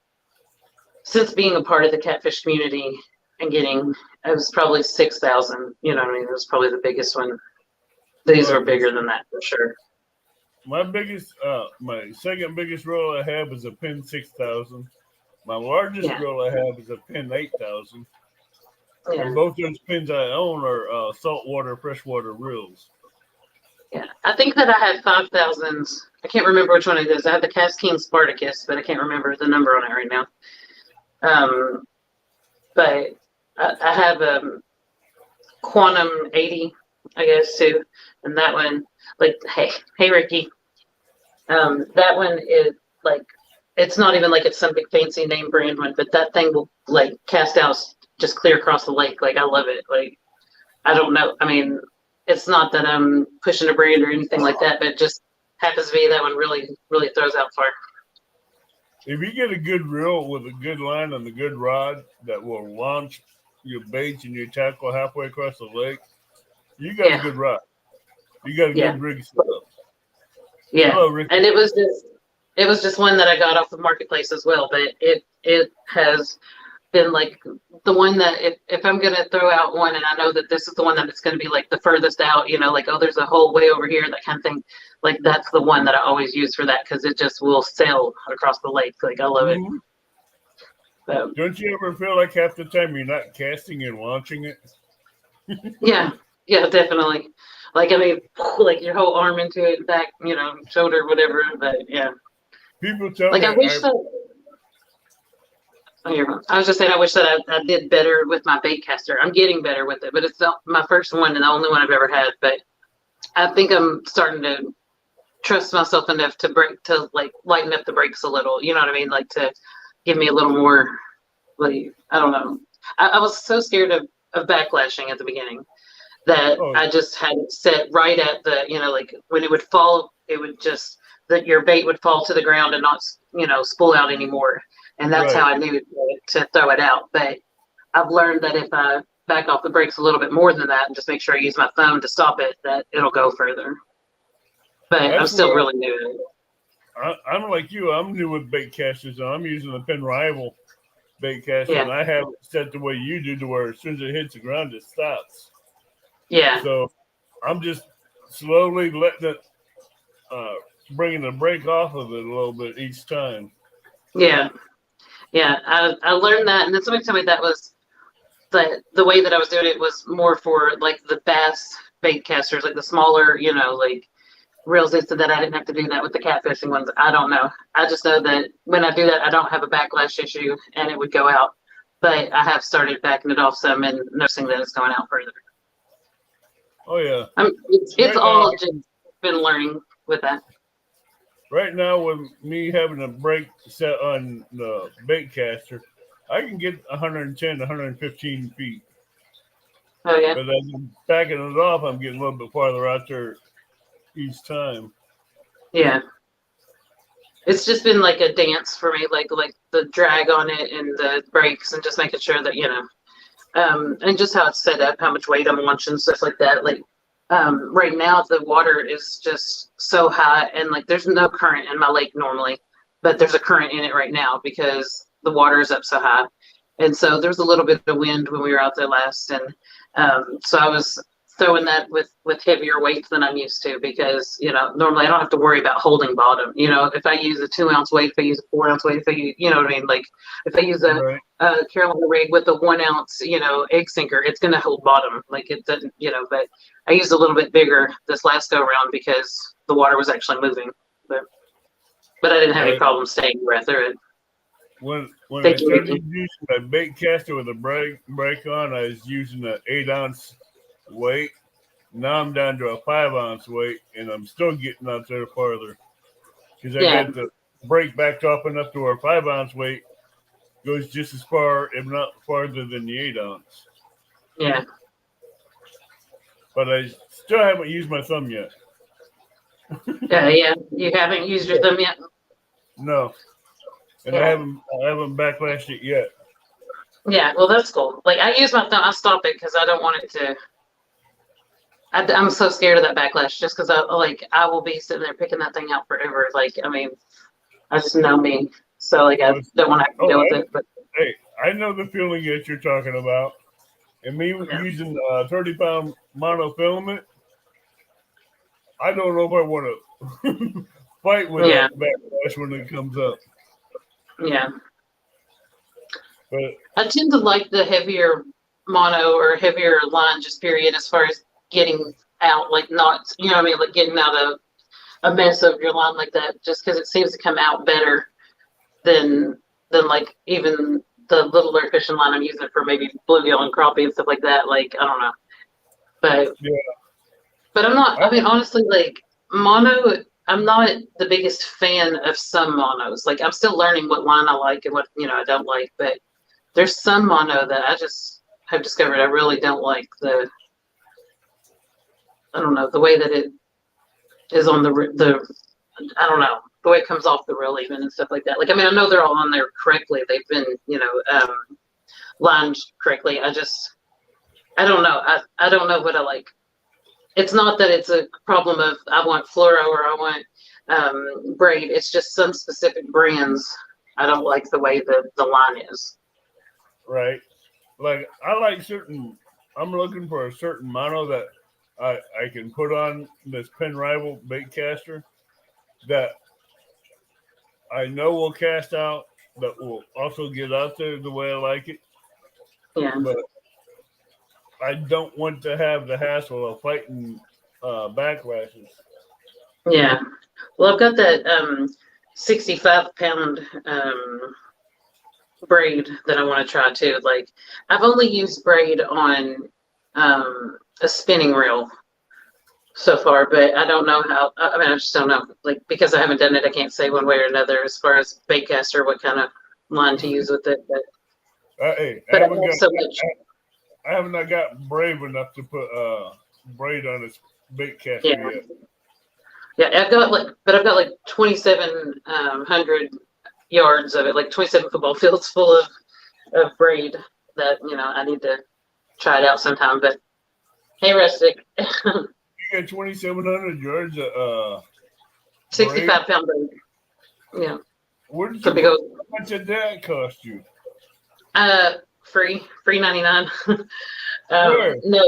since being a part of the catfish community and getting, it was probably 6,000. You know what I mean? It was probably the biggest one. These were bigger than that for sure. my second biggest roll I have is a pin 6,000. My largest Yeah. roll I have is a pin 8,000. Yeah. And both those pins I own are saltwater, freshwater reels. Yeah. I think that I had 5,000s. I can't remember which one it is. I have the Cast King Spartacus, but I can't remember the number on it right now. But I have Quantum 80, I guess, too. And that one, like, hey, Ricky. That one is like, it's not even like it's some big fancy name brand one, but that thing will like cast out just clear across the lake. Like, I love it. Like, I don't know. I mean, it's not that I'm pushing a brand or anything like that, but it just happens to be that one really, really throws out far. If you get a good reel with a good line and a good rod that will launch your baits and your tackle halfway across the lake, you got a good rod. You got a good rig setup. Yeah. Hello, Rick. And it was just one that I got off the marketplace as well, but it has been like the one that if I'm gonna throw out one and I know that this is the one that it's gonna be like the furthest out, you know, like, oh, there's a hole way over here, that kind of thing. Like, that's the one that I always use for that because it just will sail across the lake. Like, I love it. So, don't you ever feel like half the time you're not casting and launching it? yeah, definitely. Like, I mean, like your whole arm into it, back, you know, shoulder, whatever. But yeah, people tell like me. I wish that. I was just saying, I wish that I did better with my bait caster. I'm getting better with it, but it's not my first one and the only one I've ever had. But I think I'm starting to trust myself enough to like lighten up the brakes a little. You know what I mean? Like, to give me a little more, like, I don't know. I was so scared of backlashing at the beginning that I just had it set right at the, you know, like when it would fall, it would just, that your bait would fall to the ground and not, you know, spool out anymore. And that's how I knew to throw it out. But I've learned that if I back off the brakes a little bit more than that and just make sure I use my thumb to stop it, that it'll go further. But I'm still really new. I'm like you. I'm new with bait casters. I'm using the Pin Rival bait caster, and I have it set the way you do, to where as soon as it hits the ground, it stops. Yeah. So I'm just slowly letting it, bringing the brake off of it a little bit each time. Yeah. Yeah. I learned that, and then somebody told me that was the way that I was doing it was more for like the bass bait casters, like the smaller, you know, like reels. They said that I didn't have to do that with the catfishing ones. I don't know. I just know that when I do that, I don't have a backlash issue and it would go out. But I have started backing it off some and noticing that it's going out further. Oh yeah. It's right all now, just been learning with that. Right now, with me having a brake set on the bait caster, I can get 110 to 115 feet. Oh yeah. But as I'm backing it off, I'm getting a little bit farther out there each time. Yeah. It's just been like a dance for me, like the drag on it and the brakes and just making sure that, you know, and just how it's set up, how much weight I'm launching, stuff like that. Like, right now the water is just so high and like there's no current in my lake normally, but there's a current in it right now because the water is up so high. And so there's a little bit of wind when we were out there last. And so I was throwing that with heavier weights than I'm used to, because, you know, normally I don't have to worry about holding bottom. You know, if I use a 2 ounce weight, if I use a 4 ounce weight, if I use, you know what I mean? Like if I use a Carolina rig with a 1 ounce, you know, egg sinker, it's going to hold bottom. Like it doesn't, you know, but I used a little bit bigger this last go around because the water was actually moving, but I didn't have any problem staying where I threw it. When I started using a bait caster with a brake on, I was using an 8 ounce weight. Now I'm down to a 5 ounce weight, and I'm still getting out there farther because I got the brake backed off enough to where 5 ounce weight goes just as far, if not farther, than the 8 ounce. Yeah. But I still haven't used my thumb yet. Yeah. You haven't used your thumb yet? No. And I haven't backlashed it yet. Yeah, well, that's cool. Like, I use my thumb. I stop it because I don't want it to. I'm so scared of that backlash just because I will be sitting there picking that thing out forever. Like, I mean, I just know me. So, like, I don't want to have to deal with it. But hey, I know the feeling that you're talking about. And me using 30-pound monofilament, I don't know if I want to fight with Yeah. that backlash when it comes up. Yeah. But I tend to like the heavier mono or heavier line, just period, as far as getting out, like not, you know what I mean, like getting out a mess of your line like that, just because it seems to come out better than like even the littler fishing line I'm using for maybe bluegill and crappie and stuff like that. Like, I don't know. But yeah, but I'm not, I mean, honestly, like mono, I'm not the biggest fan of some monos. Like I'm still learning what line I like and what, I don't like, but there's some mono that I just have discovered I really don't like I don't know, the way that it is on I don't know, the way it comes off the reel even and stuff like that. Like, I mean, I know they're all on there correctly. They've been, lined correctly. I don't know. I don't know what I like. It's not that it's a problem of I want fluoro or I want braid. It's just some specific brands. I don't like the way the line is. right. Like I like certain. I'm looking for a certain mono that I can put on this Pen Rival bait caster that I know will cast out, that will also get out there the way I like it. Yeah. But I don't want to have the hassle of fighting backlashes. Yeah. Well, I've got that 65-pound braid that I want to try too. Like, I've only used braid on a spinning reel so far, but I don't know how. I mean, I just don't know. Like, because I haven't done it, I can't say one way or another as far as baitcaster what kind of line to use with it. But Hey, I have so much. I have not got brave enough to put braid on this bait caster yet. Yeah, I've got like 2,700 yards of it, like 27 football fields full of braid that I need to try it out sometime. But hey, Rustic, You got 2,700 yards of 65-pound braid. Yeah. Where did So you go. how much did that cost you? Free 99. Where? No,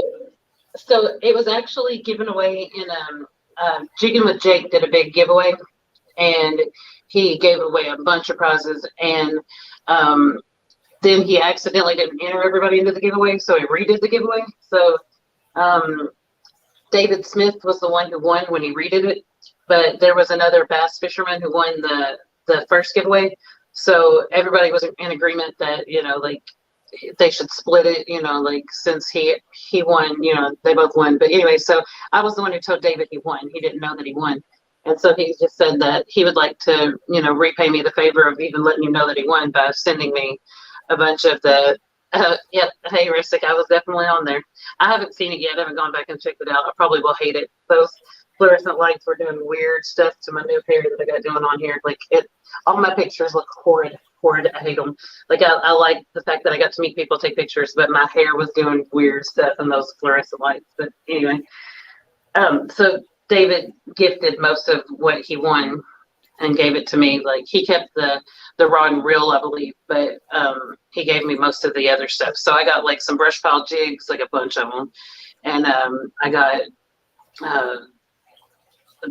so it was actually given away in Jigging with Jake did a big giveaway, and he gave away a bunch of prizes, and then he accidentally didn't enter everybody into the giveaway, so he redid the giveaway. So David Smith was the one who won when he redid it, but there was another bass fisherman who won the first giveaway. So everybody was in agreement that like they should split it, like since he won, they both won. But anyway, so I was the one who told David he won. He didn't know that he won. And so he just said that he would like to, repay me the favor of even letting you know that he won by sending me a bunch of the, hey, Ristic, I was definitely on there. I haven't seen it yet. I haven't gone back and checked it out. I probably will hate it. Those fluorescent lights were doing weird stuff to my new hair that I got going on here. Like all my pictures look horrid. I hate them. Like I like the fact that I got to meet people, take pictures, but my hair was doing weird stuff in those fluorescent lights. But anyway, so David gifted most of what he won and gave it to me. Like he kept the rod and reel, I believe, but he gave me most of the other stuff. So I got like some brush pile jigs, like a bunch of them, and I got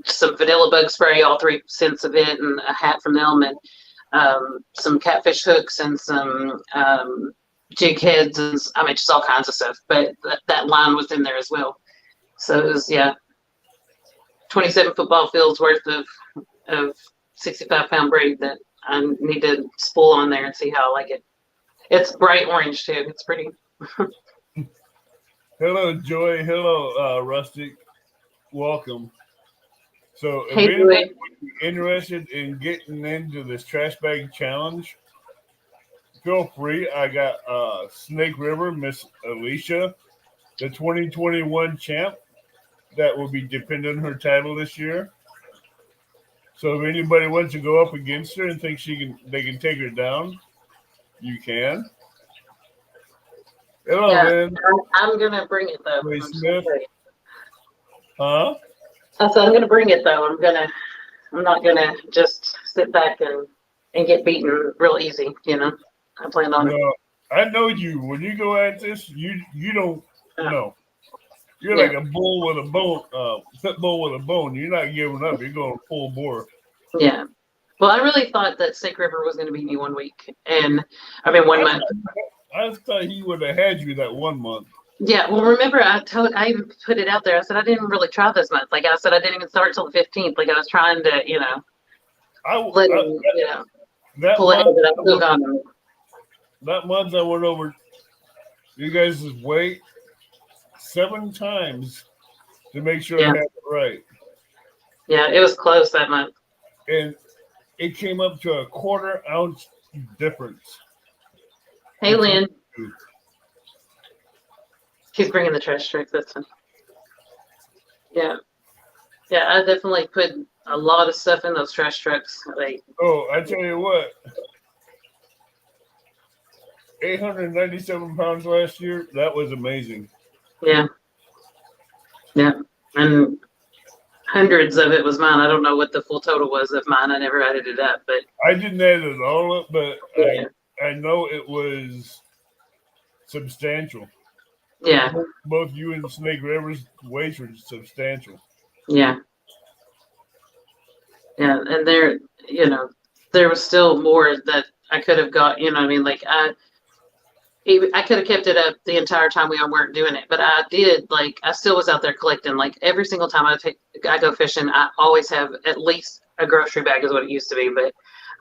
some vanilla bug spray, all 3 cents of it, and a hat from them, and some catfish hooks and some jig heads, and I mean just all kinds of stuff. But that line was in there as well. So it was 27 football fields worth of 65-pound braid that I need to spool on there and see how I like it. It's bright orange too. It's pretty. Hello, Joy. Hello, Rustic. Welcome. So, if Hey, anybody Joy. would be interested in getting into this trash bag challenge, feel free. I got Snake River, Miss Alicia, the 2021 champ. That will be defending her title this year. So, if anybody wants to go up against her and think they can take her down, you can. Hello, man. I'm gonna bring it though. Ray Smith. Huh? I said I'm gonna bring it though. I'm not gonna just sit back and get beaten real easy. I plan on it. I know you. When you go at this, you don't know. You're Yeah. like a bull with a bone, pit bull with a bone. You're not giving up. You're going full bore. Yeah. Well, I really thought that Snake River was going to beat me 1 week, and I mean 1 month. I thought he would have had you that 1 month. Yeah. Well, remember I even put it out there. I said I didn't really try this month. Like I said, I didn't even start till the 15th. Like I was trying to, let him, that pull ahead, month, but I still got him. that month I went over you guys' weight 7 times to make sure I had it right. Yeah, it was close that month. And it came up to a 1/4 ounce difference. Hey, Lynn. He's bringing the trash truck. That's fine. Yeah. Yeah, I definitely put a lot of stuff in those trash trucks. Like, oh, I tell you what, 897 pounds last year. That was amazing. Yeah. Yeah. And hundreds of it was mine. I don't know what the full total was of mine. I never added it up, but I didn't add it all up, but yeah. I know it was substantial. Yeah. Both you and Snake River's weights were substantial. Yeah. Yeah. And there was still more that I could have got, I mean, like I could have kept it up the entire time we weren't doing it, but I did, like, I still was out there collecting. Like every single time I go fishing, I always have at least a grocery bag is what it used to be,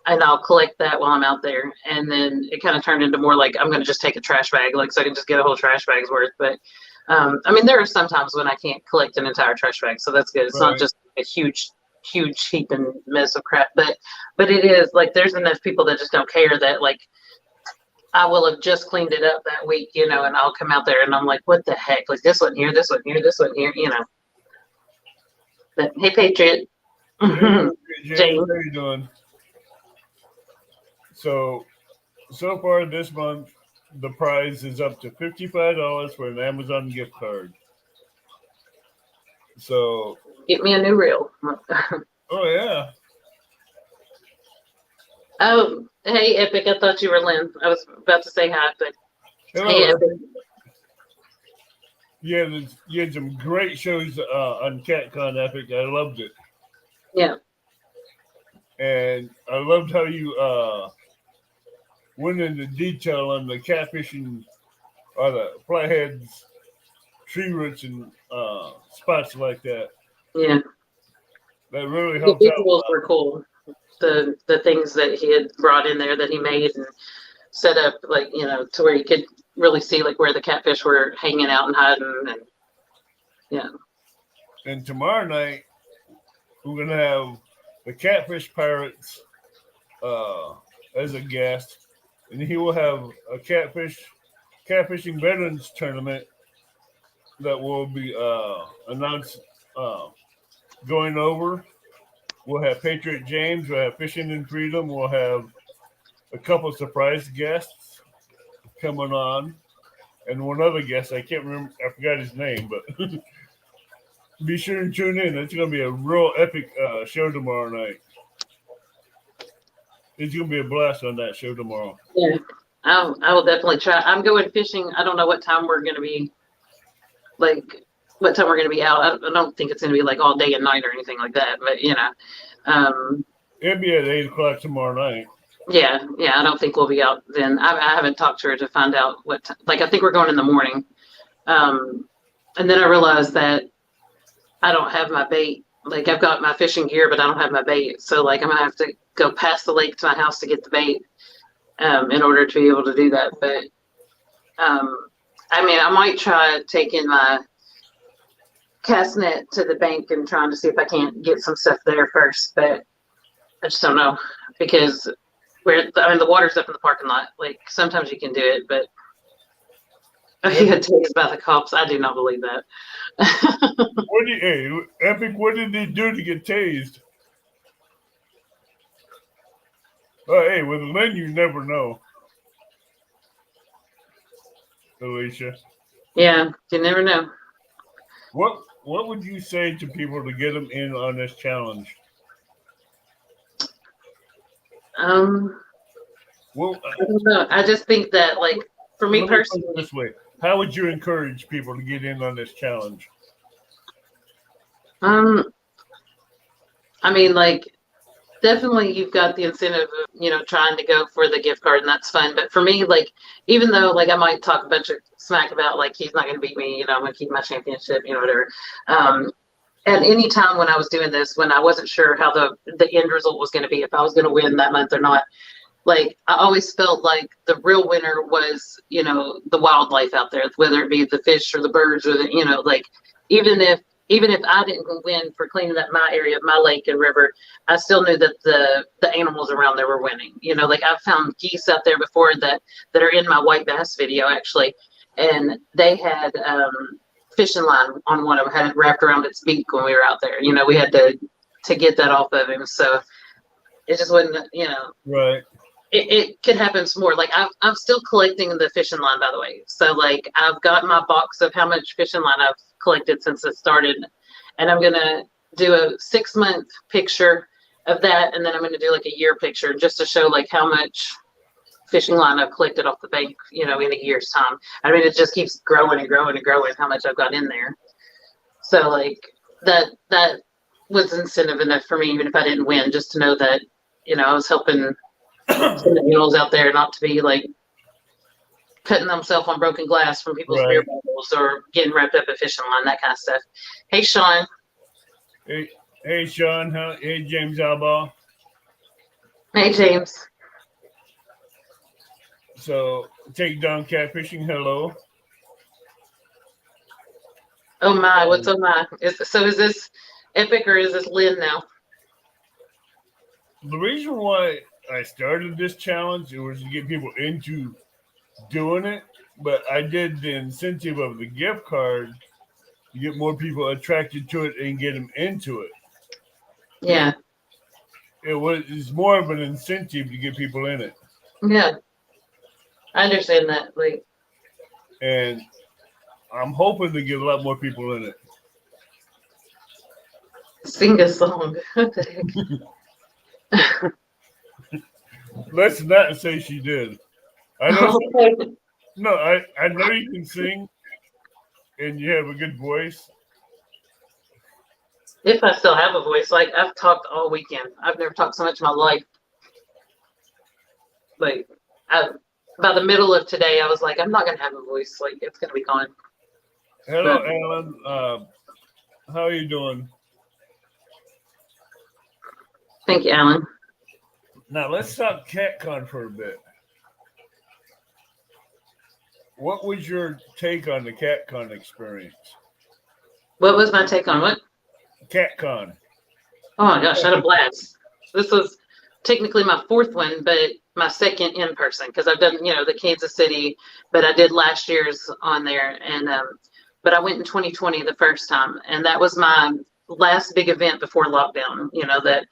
and I'll collect that while I'm out there. And then it kind of turned into more like, I'm going to just take a trash bag, like, so I can just get a whole trash bag's worth. But, I mean, there are some times when I can't collect an entire trash bag. So that's good. It's not just a huge heaping mess of crap, but it is like, there's enough people that just don't care that, like, I will have just cleaned it up that week, and I'll come out there and I'm like, what the heck? Like this one here, this one here, this one here, But hey, Patriot. Hey, Jane. how you doing? So far this month, the prize is up to $55 for an Amazon gift card. So Get me a new reel. oh yeah. Oh, hey, Epic. I thought you were Lynn. I was about to say hi, but Hello. hey, Epic. Yeah, you had some great shows on CatCon Epic. I loved it. Yeah. And I loved how you went into detail on the catfishing or the flatheads, tree roots, and spots like that. Yeah. That really helped The out. visuals were cool. The things that he had brought in there that he made and set up, like, to where you could really see, like, where the catfish were hanging out and hiding. And yeah. And tomorrow night, we're going to have the Catfish Pirates as a guest. And he will have a catfishing veterans tournament that will be announced going over. We'll have Patriot James. We'll have Fishing in Freedom. We'll have a couple of surprise guests coming on. And one other guest, I can't remember, I forgot his name, but be sure and tune in. It's going to be a real epic show tomorrow night. It's going to be a blast on that show tomorrow. Yeah. I will definitely try. I'm going fishing. I don't know what time we're going to be, like, what time we're going to be out. I don't think it's going to be like all day and night or anything like that, but It'll be at 8 o'clock tomorrow night. Yeah, I don't think we'll be out then. I haven't talked to her to find out what time. Like, I think we're going in the morning. And then I realized that I don't have my bait. Like, I've got my fishing gear, but I don't have my bait. So, like, I'm going to have to go past the lake to my house to get the bait in order to be able to do that. But, I mean, I might try taking my cast net to the bank and trying to see if I can't get some stuff there first. But I just don't know, because the water's up in the parking lot. Like, sometimes you can do it, but you got tased by the cops. I do not believe that. Epic, what did he do to get tased? Oh, hey, with Lynn, you never know. Alicia. Yeah, you never know. What would you say to people to get them in on this challenge? Well, I don't know. I just think that, like, for me personally, this way, How would you encourage people to get in on this challenge? I mean, like, definitely you've got the incentive of, trying to go for the gift card, and that's fun. But for me, like, even though, like, I might talk a bunch of smack about, like, he's not going to beat me, I'm going to keep my championship, whatever. At any time when I was doing this, when I wasn't sure how the end result was going to be, if I was going to win that month or not, like, I always felt like the real winner was, the wildlife out there, whether it be the fish or the birds or the, like, even if I didn't win for cleaning up my area of my lake and river, I still knew that the animals around there were winning. Like, I've found geese out there before that are in my white bass video, actually, and they had fishing line on one of them, had it wrapped around its beak when we were out there. We had to get that off of him, so it just wasn't, Right. It could happen some more. Like, I'm still collecting the fishing line, by the way. So, like, I've got my box of how much fishing line I've collected since it started, and I'm gonna do a 6-month picture of that, and then I'm gonna do like a year picture just to show like how much fishing line I've collected off the bank, in a year's time. I mean, it just keeps growing and growing and growing how much I've got in there. So, like, that was incentive enough for me, even if I didn't win, just to know that, I was helping some animals out there not to be like cutting themselves on broken glass from people's beer bottles or getting wrapped up in fishing line, that kind of stuff. Hey, Sean. Hey, Sean. Hey, James Alba. Hey, James. So, take down catfishing. Hello. Oh my, what's oh my? Is this Epic or is this Lynn now? The reason why I started this challenge was to get people into doing it, but I did the incentive of the gift card to get more people attracted to it and get them into it. Yeah. It's more of an incentive to get people in it. Yeah. I understand that. Like, and I'm hoping to get a lot more people in it. Sing a song. What the heck? Let's not say she did. I know. Okay. No, I know you can sing, and you have a good voice. If I still have a voice, like, I've talked all weekend. I've never talked so much in my life. Like, by the middle of today, I was like, I'm not gonna have a voice. Like, it's gonna be gone. Hello, Alan. How are you doing? Thank you, Alan. Now let's talk CatCon for a bit. What was your take on the CatCon experience? What was my take on what? CatCon. Oh my gosh, I had a blast. This was technically my 4th one, but my 2nd in person, because I've done, the Kansas City, but I did last year's on there, and but I went in 2020 the first time, and that was my last big event before lockdown. That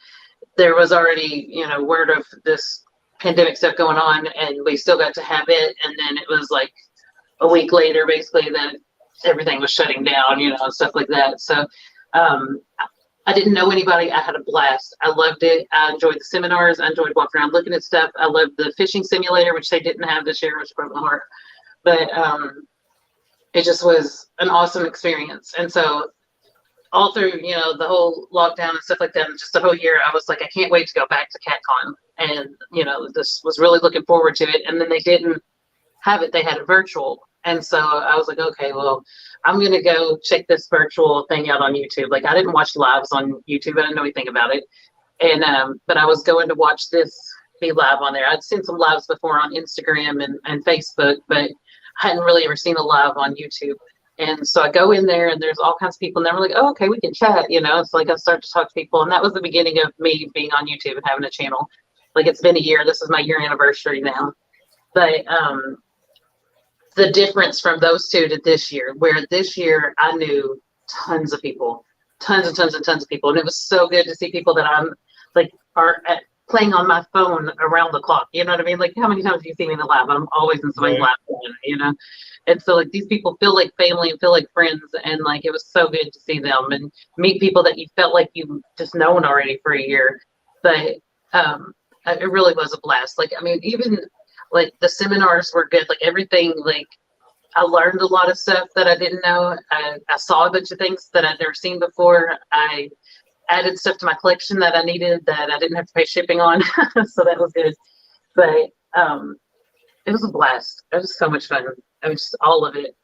there was already, word of this pandemic stuff going on, and we still got to have it, and then it was like a week later, basically, that everything was shutting down, and stuff like that. So I didn't know anybody. I had a blast. I loved it. I enjoyed the seminars. I enjoyed walking around looking at stuff. I loved the fishing simulator, which they didn't have this year, which broke my heart. But it just was an awesome experience. And so all through, the whole lockdown and stuff like that, and just the whole year, I was like, I can't wait to go back to CatCon. And, this was really looking forward to it. And then they didn't have it. They had it virtual. And so I was like, okay, well, I'm going to go check this virtual thing out on YouTube. Like, I didn't watch lives on YouTube. I didn't know anything about it. And, but I was going to watch this be live on there. I'd seen some lives before on Instagram and Facebook, but I hadn't really ever seen a live on YouTube. And so I go in there and there's all kinds of people and they're like, oh, okay, we can chat. It's like I start to talk to people. And that was the beginning of me being on YouTube and having a channel. Like, it's been a year. This is my year anniversary now. But, the difference from those two to this year, where this year I knew tons of people, tons and tons and tons of people. And it was so good to see people that I'm like playing on my phone around the clock. You know what I mean? Like, how many times do you see me in the lab? I'm always in somebody's lab, And so, like, these people feel like family and feel like friends. And like, it was so good to see them and meet people that you felt like you just known already for a year. But it really was a blast. Like, I mean, even like the seminars were good. Like, everything, like, I learned a lot of stuff that I didn't know. I saw a bunch of things that I'd never seen before. I added stuff to my collection that I needed that I didn't have to pay shipping on. So that was good. But it was a blast. It was so much fun. It was just all of it.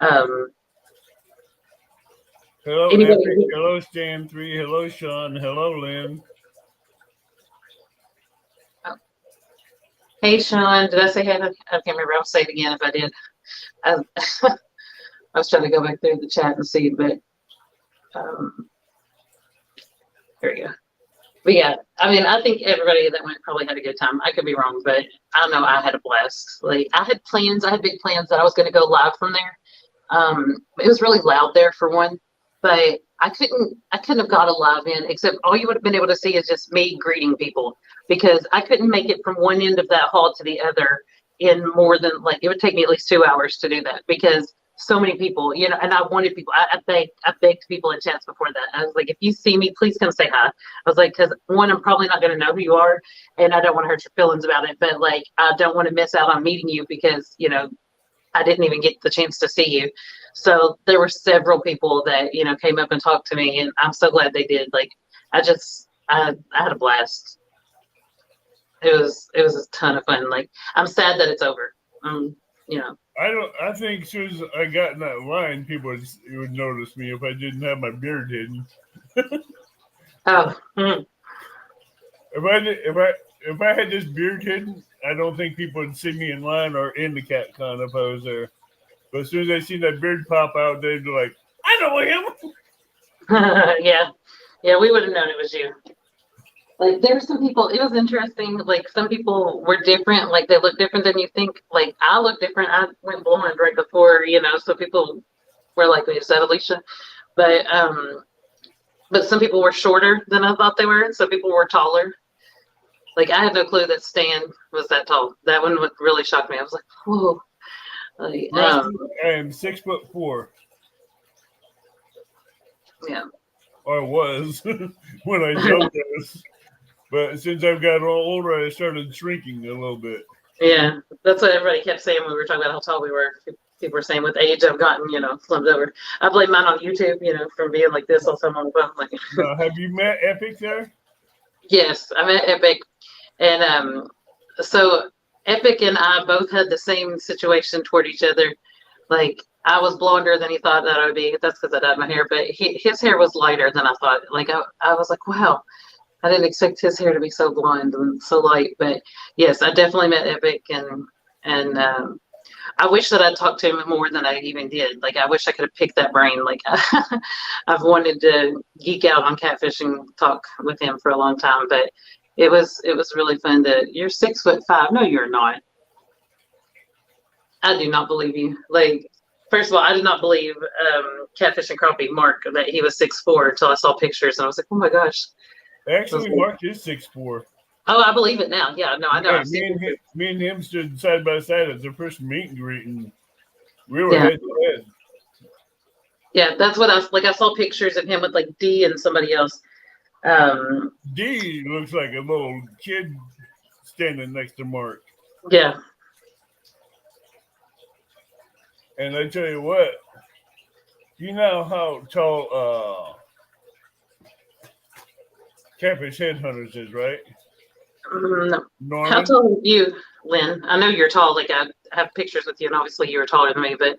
Hello, Anybody- Epic. Hello, Stan 3. Hello, Sean. Hello, Lynn. Hey, Sean, did I say hey? I can't remember. I'll say it again if I did. I, I was trying to go back through the chat and see, but there we go. But yeah, I mean, I think everybody that went probably had a good time. I could be wrong, but I know I had a blast. Like I had plans, I had big plans that I was going to go live from there. It was really loud there for one, but I couldn't have got a live in except all you would have been able to see is just me greeting people because I couldn't make it from one end of that hall to the other in more than like it would take me at least 2 hours to do that because so many people, you know, and I wanted people. I begged people in chats before that. I was like, if you see me, please come say hi. I was like, because one, I'm probably not going to know who you are, and I don't want to hurt your feelings about it. But like, I don't want to miss out on meeting you because you know, I didn't even get the chance to see you. So there were several people that you know came up and talked to me, and I'm so glad they did. Like, I had a blast. It was a ton of fun. Like, I'm sad that it's over. You know. I think as soon as I got in that line, people would notice me if I didn't have my beard hidden. Oh. Mm. If I had this beard hidden, I don't think people would see me in line or in the cat con if I was there. But as soon as they see that beard pop out, they'd be like, I know him. Yeah, we would have known it was you. Like there were some people, it was interesting. Like some people were different, like they look different than you think. Like I look different. I went blonde right before, you know, so people were like, "Is that Alicia?" But some people were shorter than I thought they were, and some people were taller. Like I had no clue that Stan was that tall. That one would really shock me. I was like, "Whoa!" Like, I am 6'4". Yeah. Or was when I jumped this. But since I've gotten older, I started shrinking a little bit. Yeah, that's what everybody kept saying when we were talking about how tall we were. People were saying with age I've gotten, you know, slumped over. I blame mine on YouTube, you know, from being like this all the time on the phone. Like, have you met Epic there? Yes, I met Epic, and so Epic and I both had the same situation toward each other. Like I was blonder than he thought that I would be. That's because I dyed my hair, but his hair was lighter than I thought. Like I was like, wow. I didn't expect his hair to be so blonde and so light, but yes, I definitely met Epic, and I wish that I'd talked to him more than I even did. Like I wish I could have picked that brain. Like I've wanted to geek out on catfishing, talk with him for a long time, but it was really fun. You're 6'5". No, you're not. I do not believe you. Like first of all, I did not believe catfishing crappie Mark that he was 6'4" until I saw pictures and I was like, oh my gosh. Actually, Mark is 6'4". Oh, I believe it now. Yeah, no, I know. Hey, me and him stood side by side at the first meet and greet, and we were head to head. Yeah, that's what I saw pictures of him with like D and somebody else. D looks like a little kid standing next to Mark. Yeah. And I tell you what, you know how tall Catfish Headhunters is, right? No. Norman? How tall are you, Lynn? I know you're tall. Like I have pictures with you, and obviously you were taller than me, but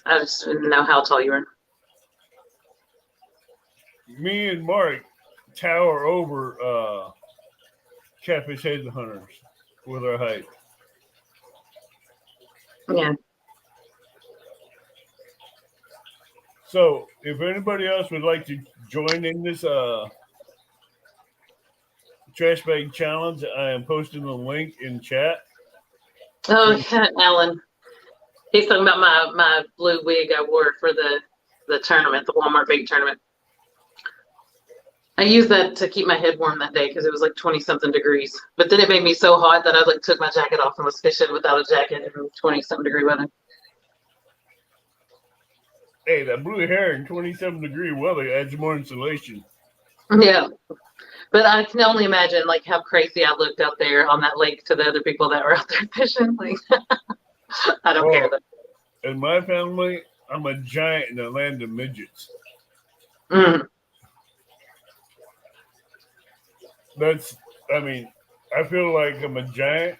I just didn't know how tall you were. Me and Mark tower over Catfish Headhunters with our height. Yeah. So, if anybody else would like to join in this trash bag challenge, I am posting the link in chat. Oh, yeah, Alan. He's talking about my blue wig I wore for the tournament, the Walmart big tournament. I used that to keep my head warm that day because it was like 20-something degrees. But then it made me so hot that I like took my jacket off and was fishing without a jacket in 20-something degree weather. Hey, that blue hair in 27-degree weather adds more insulation. Yeah. But I can only imagine like how crazy I looked out there on that lake to the other people that were out there fishing. Like I don't care though. in my family, I'm a giant in the land of midgets. Mm. I feel like I'm a giant,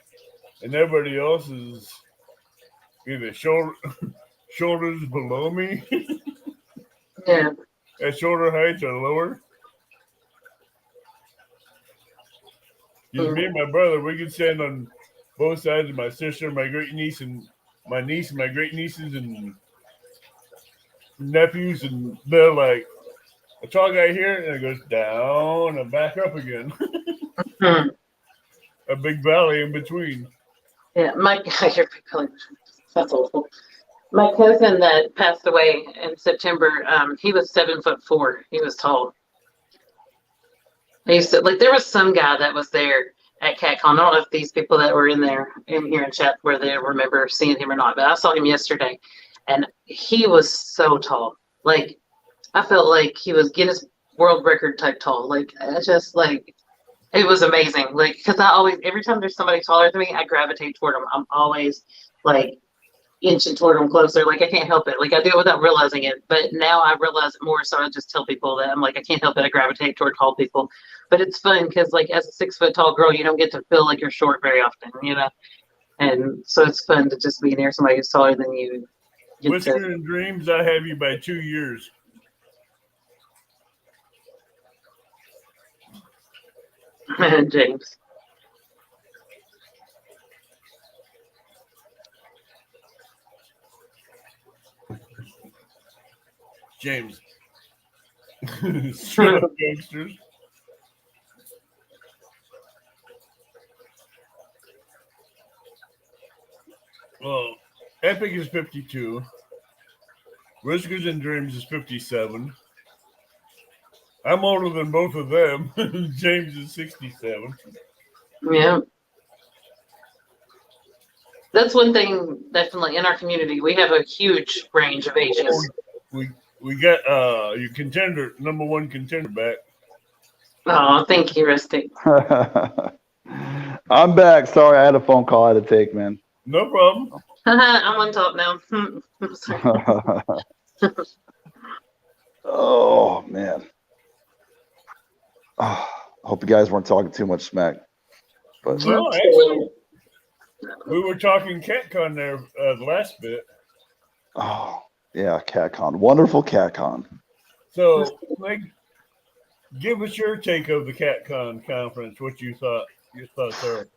and everybody else is either shoulders below me, Yeah. at shoulder height or lower. Just me and my brother, we can stand on both sides of my sister, my great niece, and my niece, and my great nieces, and nephews, and they're like a tall guy here, and it goes down and back up again. Mm. A big valley in between. Yeah, that's awful. My cousin that passed away in September, he was 7'4". He was tall. I used to like there was some guy that was there at CatCon. I don't know if these people that were in here in chat where they remember seeing him or not, but I saw him yesterday, and he was so tall. Like I felt like he was Guinness World Record type tall. Like I just like it was amazing. Like because I always every time there's somebody taller than me, I gravitate toward them. I'm always like inching toward them closer. Like I can't help it. Like I do it without realizing it. But now I realize it more, so I just tell people that I'm like I can't help it. I gravitate toward tall people. But it's fun because like as a 6 foot tall girl, you don't get to feel like you're short very often, And so it's fun to just be near somebody who's taller than you. Whisker and Dreams, I have you by 2 years. James. James. Shut up, youngsters. Well, Epic is 52. Whiskers and Dreams is 57. I'm older than both of them. James is 67. Yeah. That's one thing definitely in our community. We have a huge range of ages. We got your contender, number one contender back. Oh, thank you, Rustic. I'm back. Sorry, I had a phone call I had to take, man. No problem. I'm on top now. I'm sorry. Oh, man. Oh, I hope you guys weren't talking too much smack. But No, actually, we were talking CatCon there the last bit. oh, yeah, CatCon. Wonderful CatCon. So, like, give us your take of the CatCon conference. What you thought? Your thoughts are.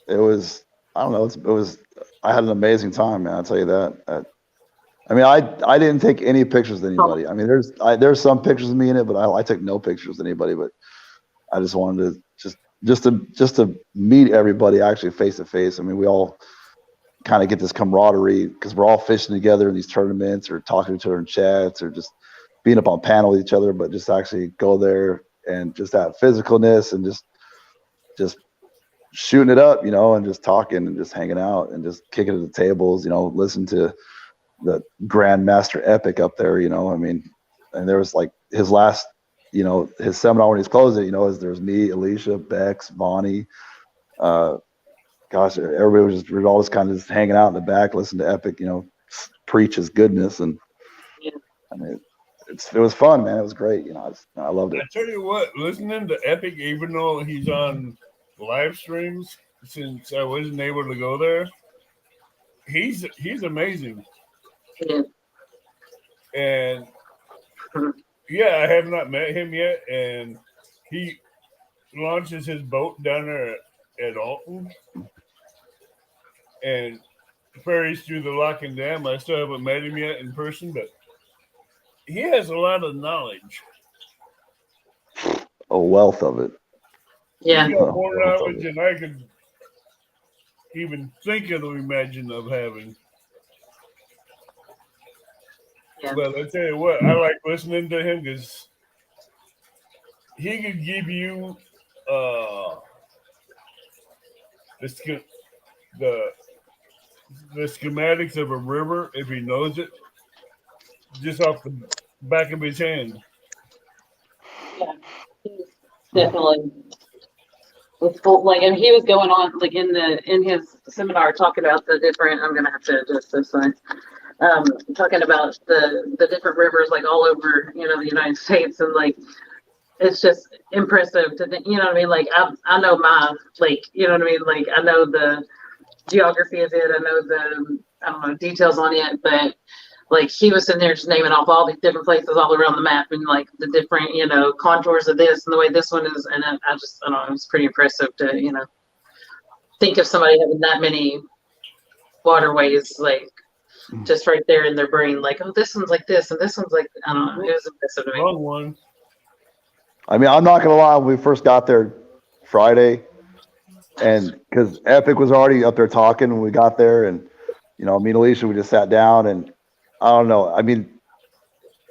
It was, I don't know. It was. I had an amazing time, man. I'll tell you that. I mean, I didn't take any pictures with anybody. I mean, there's some pictures of me in it, but I took no pictures with anybody. But I just wanted to just to meet everybody actually face to face. I mean, we all kind of get this camaraderie because we're all fishing together in these tournaments or talking to each other in chats or just being up on panel with each other, but just actually go there and just that physicalness and just shooting it up, and just talking and just hanging out and just kicking at the tables, listen to the Grandmaster Epic up there, I mean, and there was like his last, his seminar when he's closing, is there's me, Alicia, Bex, Bonnie, gosh, everybody was all just kind of just hanging out in the back, listening to Epic, preach his goodness. And I mean, it was fun, man. It was great. I loved it. I tell you what, listening to Epic, even though he's on live streams, since I wasn't able to go there, he's amazing. Yeah. And yeah, I have not met him yet, and he launches his boat down there at Alton and ferries through the lock and dam. I still haven't met him yet in person, but he has a lot of knowledge. A wealth of it. Yeah. He's got more knowledge than I could even think of or imagine of having. Yeah. But I tell you what, I like listening to him because he could give you the schematics of a river if he knows it, just off the back of his hand. Yeah. He's definitely. It's cool. Like, and he was going on like in his seminar talking about the different. I'm gonna have to adjust this one. talking about the different rivers like all over the United States, and like it's just impressive to think, what I mean? Like I know my like, what I mean? Like I know the geography of it, I know the I don't know details on it, but like he was sitting there just naming off all these different places all around the map and like the different contours of this and the way this one is, and I don't know, it was pretty impressive to think of somebody having that many waterways like just right there in their brain, like, oh, this one's like this and this one's like, I don't know, it was impressive to me. Wrong one. I mean, I'm not gonna lie. When we first got there Friday, and because Epic was already up there talking when we got there, and me and Alicia, we just sat down, and I don't know. I mean,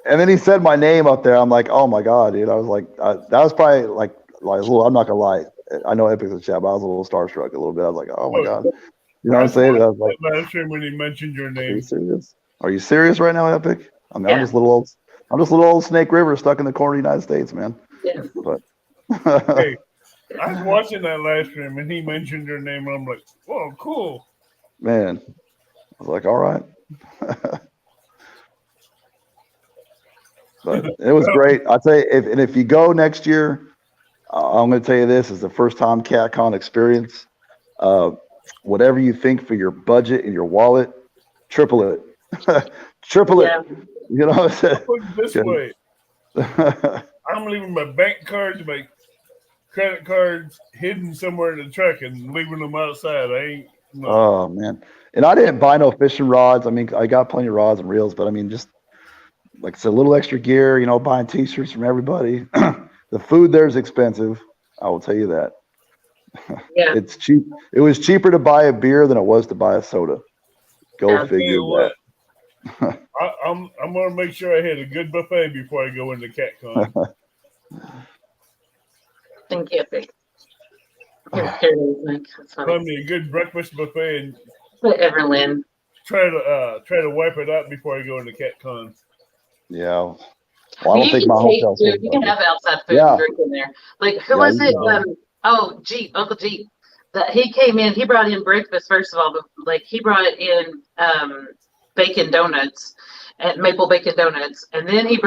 and then he said my name up there. I'm like, oh my god, dude. I was like, that was probably like a little. I'm not gonna lie. I know Epic's a chat, but I was a little starstruck a little bit. I was like, oh my god. You know what I'm saying? I was like, last time when he mentioned your are name. you serious? Are you serious right now, Epic? I mean, Yeah. I'm just little old Snake River stuck in the corner of the United States, man. Yeah. But Hey, I was watching that last stream and he mentioned your name and I'm like, whoa, cool. man, I was like, all right. But it was great. I'll tell you, if you go next year, I'm going to tell you this is the first time CatCon experience. Whatever you think for your budget and your wallet, triple it. Triple Yeah. it. You know what I'm saying? Put it this way. I'm leaving my bank cards, my credit cards hidden somewhere in the truck and leaving them outside. I ain't. No. Oh man. And I didn't buy no fishing rods. I mean, I got plenty of rods and reels, but I mean, just like I said, a little extra gear, buying t-shirts from everybody. The food there is expensive. I will tell you that. Yeah. It's cheap. It was cheaper to buy a beer than it was to buy a soda. Go Yeah, I'll tell figure you that. what. I'm gonna make sure I hit a good buffet before I go into CatCon. Thank you, Epic. That's funny. Find me a good breakfast buffet and Everlyn. try to wipe it out before I go into CatCon. Yeah. Well, I don't You think can my take hotel's food. You can have outside food Yeah. and drink in there. Like who Yeah, was you it? can. Jeep, Uncle Jeep. That he came in. He brought in breakfast first of all, but like he brought in bacon donuts at Maple Bacon Donuts, and then he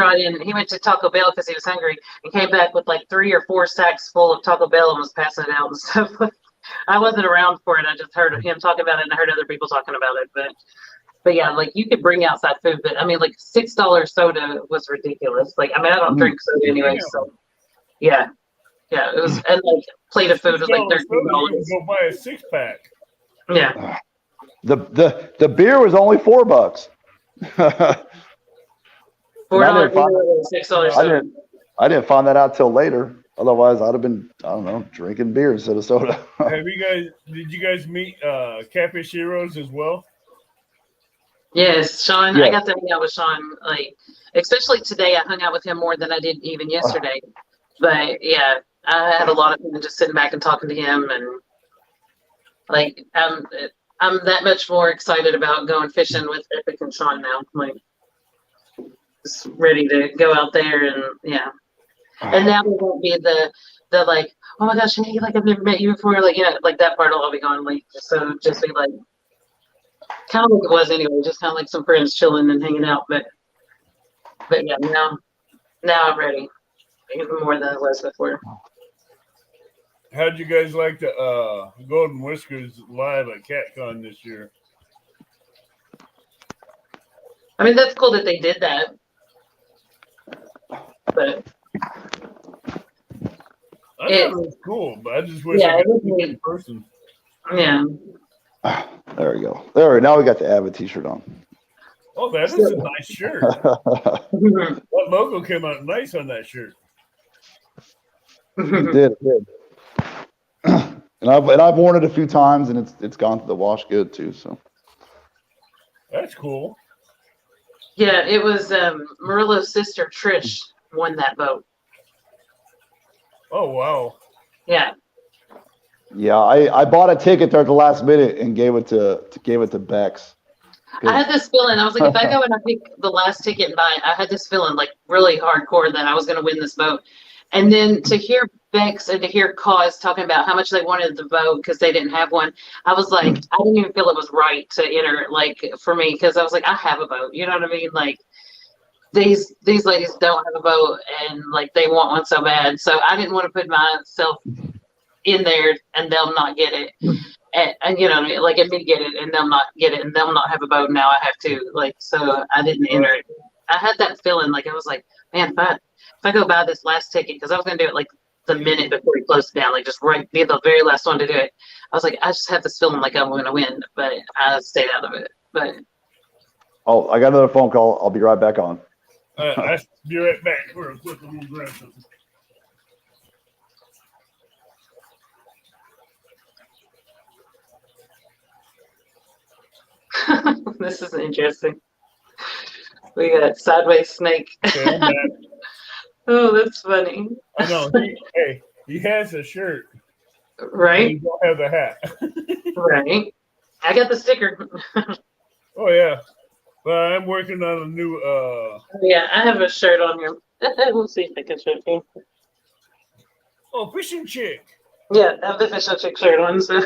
went to Taco Bell because he was hungry and came back with like 3 or 4 sacks full of Taco Bell and was passing it out and stuff. I wasn't around for it. I just heard him talk about it and I heard other people talking about it, but yeah, like you could bring outside food, but I mean, like $6 soda was ridiculous. Like, I mean, I don't drink soda anyway, so yeah, it was, and like plate of food was like $13. Go buy a 6-pack. Yeah, The beer was only $4. $4 $6 soda. I didn't find that out till later. Otherwise, I'd have been, I don't know, drinking beer instead of soda. Did you guys meet Catfish Heroes as well? Yes, Sean. Yeah. I got to hang out with Sean. Like, especially today, I hung out with him more than I did even yesterday. But yeah, I had a lot of fun just sitting back and talking to him, and like I'm that much more excited about going fishing with Epic and Sean now. Like, just ready to go out there and yeah. And now there won't be the like, oh my gosh, hey, like I've never met you before, like like that part will all be gone. Like, so just be like, kind of like it was anyway, just kind of like some friends chilling and hanging out. But yeah, now I'm ready, even more than I was before. How'd you guys like the Golden Whiskers live at CatCon this year? I mean, that's cool that they did that, but I thought it was cool, but I just wish Yeah, I it could was see it neat. in person. yeah. There we go. There, now we got the Avid t-shirt on. Oh, that is a nice shirt. That logo came out nice on that shirt. It did. And I've worn it a few times, and it's gone to the wash good too. So That's cool. Yeah, it was Murillo's sister Trish won that vote. Oh wow. Yeah. yeah, I bought a ticket there at the last minute and gave it to Bex. I had this feeling. I was like, if I go and I pick the last ticket and buy it, I had this feeling like really hardcore that I was going to win this vote. And then to hear Bex and to hear Cause talking about how much they wanted the vote because they didn't have one, I was like, I didn't even feel it was right to enter, like, for me, because I was like, I have a vote. You know what I mean? Like, these ladies don't have a vote, and like they want one so bad. So I didn't want to put myself in there and they'll not get it. And you know, like, and me get it and they'll not get it and they'll not have a vote. Now I have to, like, so I didn't enter it. I had that feeling, like I was like, man, if I go buy this last ticket, because I was gonna do it like the minute before he closed it down, like just right, be the very last one to do it. I was like, I just have this feeling like I'm gonna win, but I stayed out of it. But Oh, I got another phone call. I'll be right back on. I'll be right back. Real quick, I'm gonna grab something. this is interesting. We got sideways snake. Okay, I'm back. Oh, that's funny. I know. He has a shirt. Right? He don't have the hat. Right. I got the sticker. Oh yeah. But I'm working on a new Yeah, I have a shirt on here. We'll see if I can show it to you. oh, fishing chick. Yeah, I have the fish and chick shirt on. So.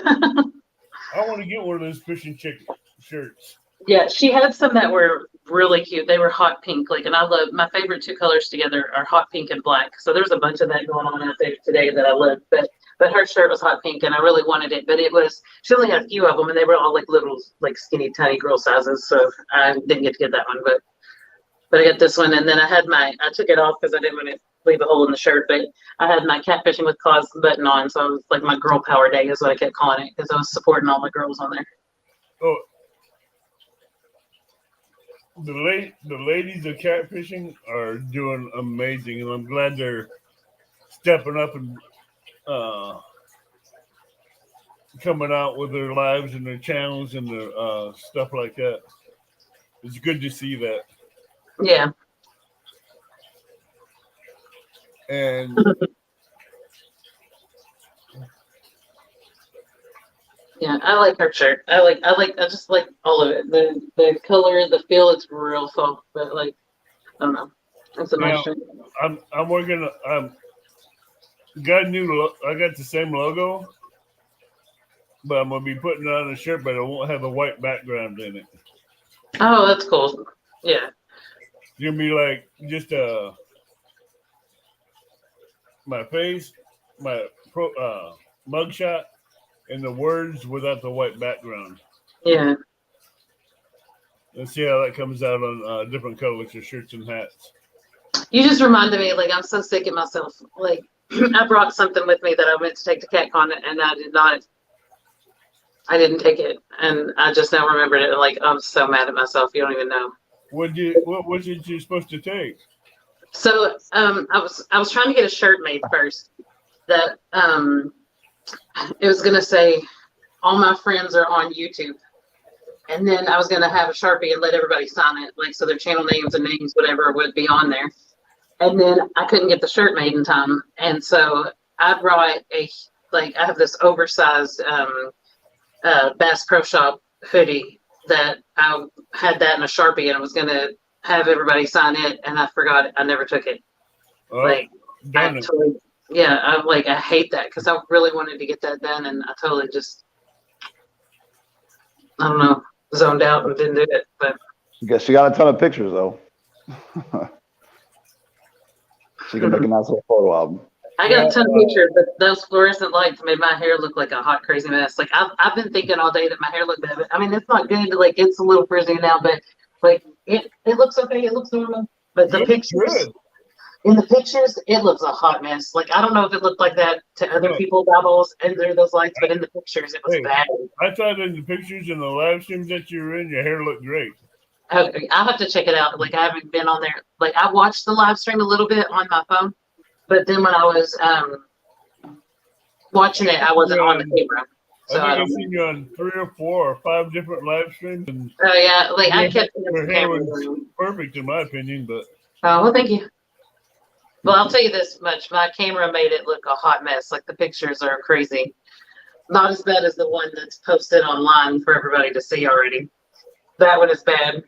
I want to get one of those fishing chick shirts. Yeah, she had some that were really cute. They were hot pink, like, and I love my favorite two colors together are hot pink and black. So there's a bunch of that going on out there today that I love. But her shirt was hot pink, and I really wanted it. But she only had a few of them, and they were all like little, like skinny, tiny girl sizes. So I didn't get to get that one, but I got this one, and then I took it off because I didn't want to leave a hole in the shirt. But I had my catfishing with Cause button on, so it was like my girl power day is what I kept calling it because I was supporting all the girls on there. Oh. The ladies of catfishing are doing amazing, and I'm glad they're stepping up and coming out with their lives and their channels and their stuff like that. It's good to see that. Yeah. And yeah, I like her shirt. I just like all of it. The color, the feel, it's real soft, but like, I don't know. It's a nice shirt. I'm working. Got I got the same logo, but I'm gonna be putting it on a shirt, but it won't have a white background in it. Oh, that's cool. Yeah. It's gonna be like just my face, my mugshot, and the words without the white background. Yeah. Let's see how that comes out on different colors of shirts and hats. You just reminded me, like, I'm so sick of myself. Like, I brought something with me that I meant to take to CatCon, and I didn't take it, and I just now remembered it. Like, I'm so mad at myself. You don't even know. What was it you supposed to take? So, I was trying to get a shirt made first that it was gonna say, all my friends are on YouTube. And then I was gonna have a Sharpie and let everybody sign it, like, so their channel names and names, whatever, would be on there. And then I couldn't get the shirt made in time, and so I brought I have this oversized Bass Pro Shop hoodie that I had that in a Sharpie, and I was gonna have everybody sign it, and I forgot it. I never took it. I hate that because I really wanted to get that done, and I totally just, I don't know, zoned out and didn't do it. But I guess you got a ton of pictures though. So you can make a nice little photo album. I got a ton of pictures, but those fluorescent lights made my hair look like a hot, crazy mess. Like, I've been thinking all day that my hair looked bad. I mean, it's not good. Like, it's a little frizzy now, but like it looks okay. It looks normal. But the pictures, in the pictures, it looks a hot mess. Like, I don't know if it looked like that to other people's eyeballs under those lights, but in the pictures, it was bad. I thought in the pictures and the live streams that you were in, your hair looked great. Okay, I'll have to check it out. Like, I haven't been on there. Like, I watched the live stream a little bit on my phone, but then when I was watching it, I wasn't on the camera. So I think I've seen you on 3 or 4 or 5 different live streams. And oh yeah, like I kept your hair was perfect in my opinion, but oh well, thank you. Well, I'll tell you this much: my camera made it look a hot mess. Like, the pictures are crazy. Not as bad as the one that's posted online for everybody to see already. That one is bad.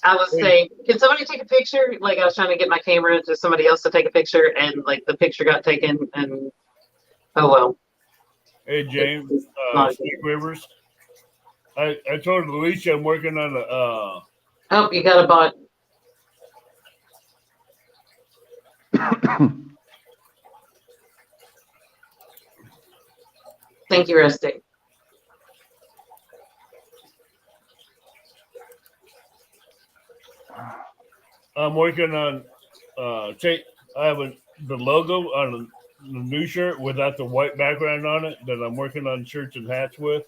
I was saying, can somebody take a picture? Like I was trying to get my camera to somebody else to take a picture, and like the picture got taken, and oh well. Hey James, It's not Snake Rivers. I told Alicia I'm working on a Oh, you got a bot. Thank you, Rusty. I'm working on I have the logo on the new shirt without the white background on it that I'm working on shirts and hats with.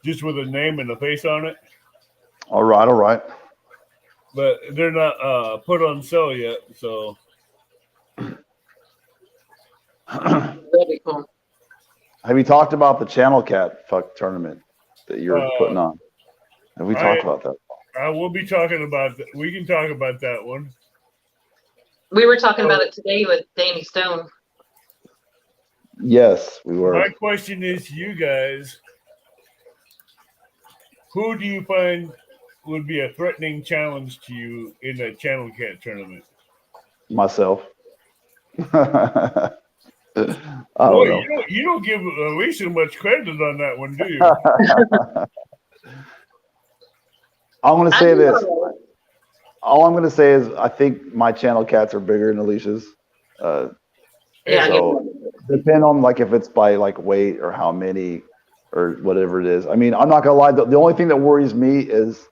Just with a name and a face on it. All right. But they're not put on sale yet, so That'd be cool. Have you talked about the Channel Cat tournament that you're putting on? Have we talked about that? I will be talking about that. We can talk about that one. We were talking about it today with Danny Stone. Yes, we were. My question is to you guys, who do you find would be a threatening challenge to you in a Channel Cat tournament? Myself. I don't know. You don't give Alicia much credit on that one, do you? I'm going to say this. All I'm going to say is I think my Channel Cats are bigger than Alicia's. Yeah, so depend on like if it's by like weight or how many or whatever it is. I mean, I'm not going to lie. The only thing that worries me is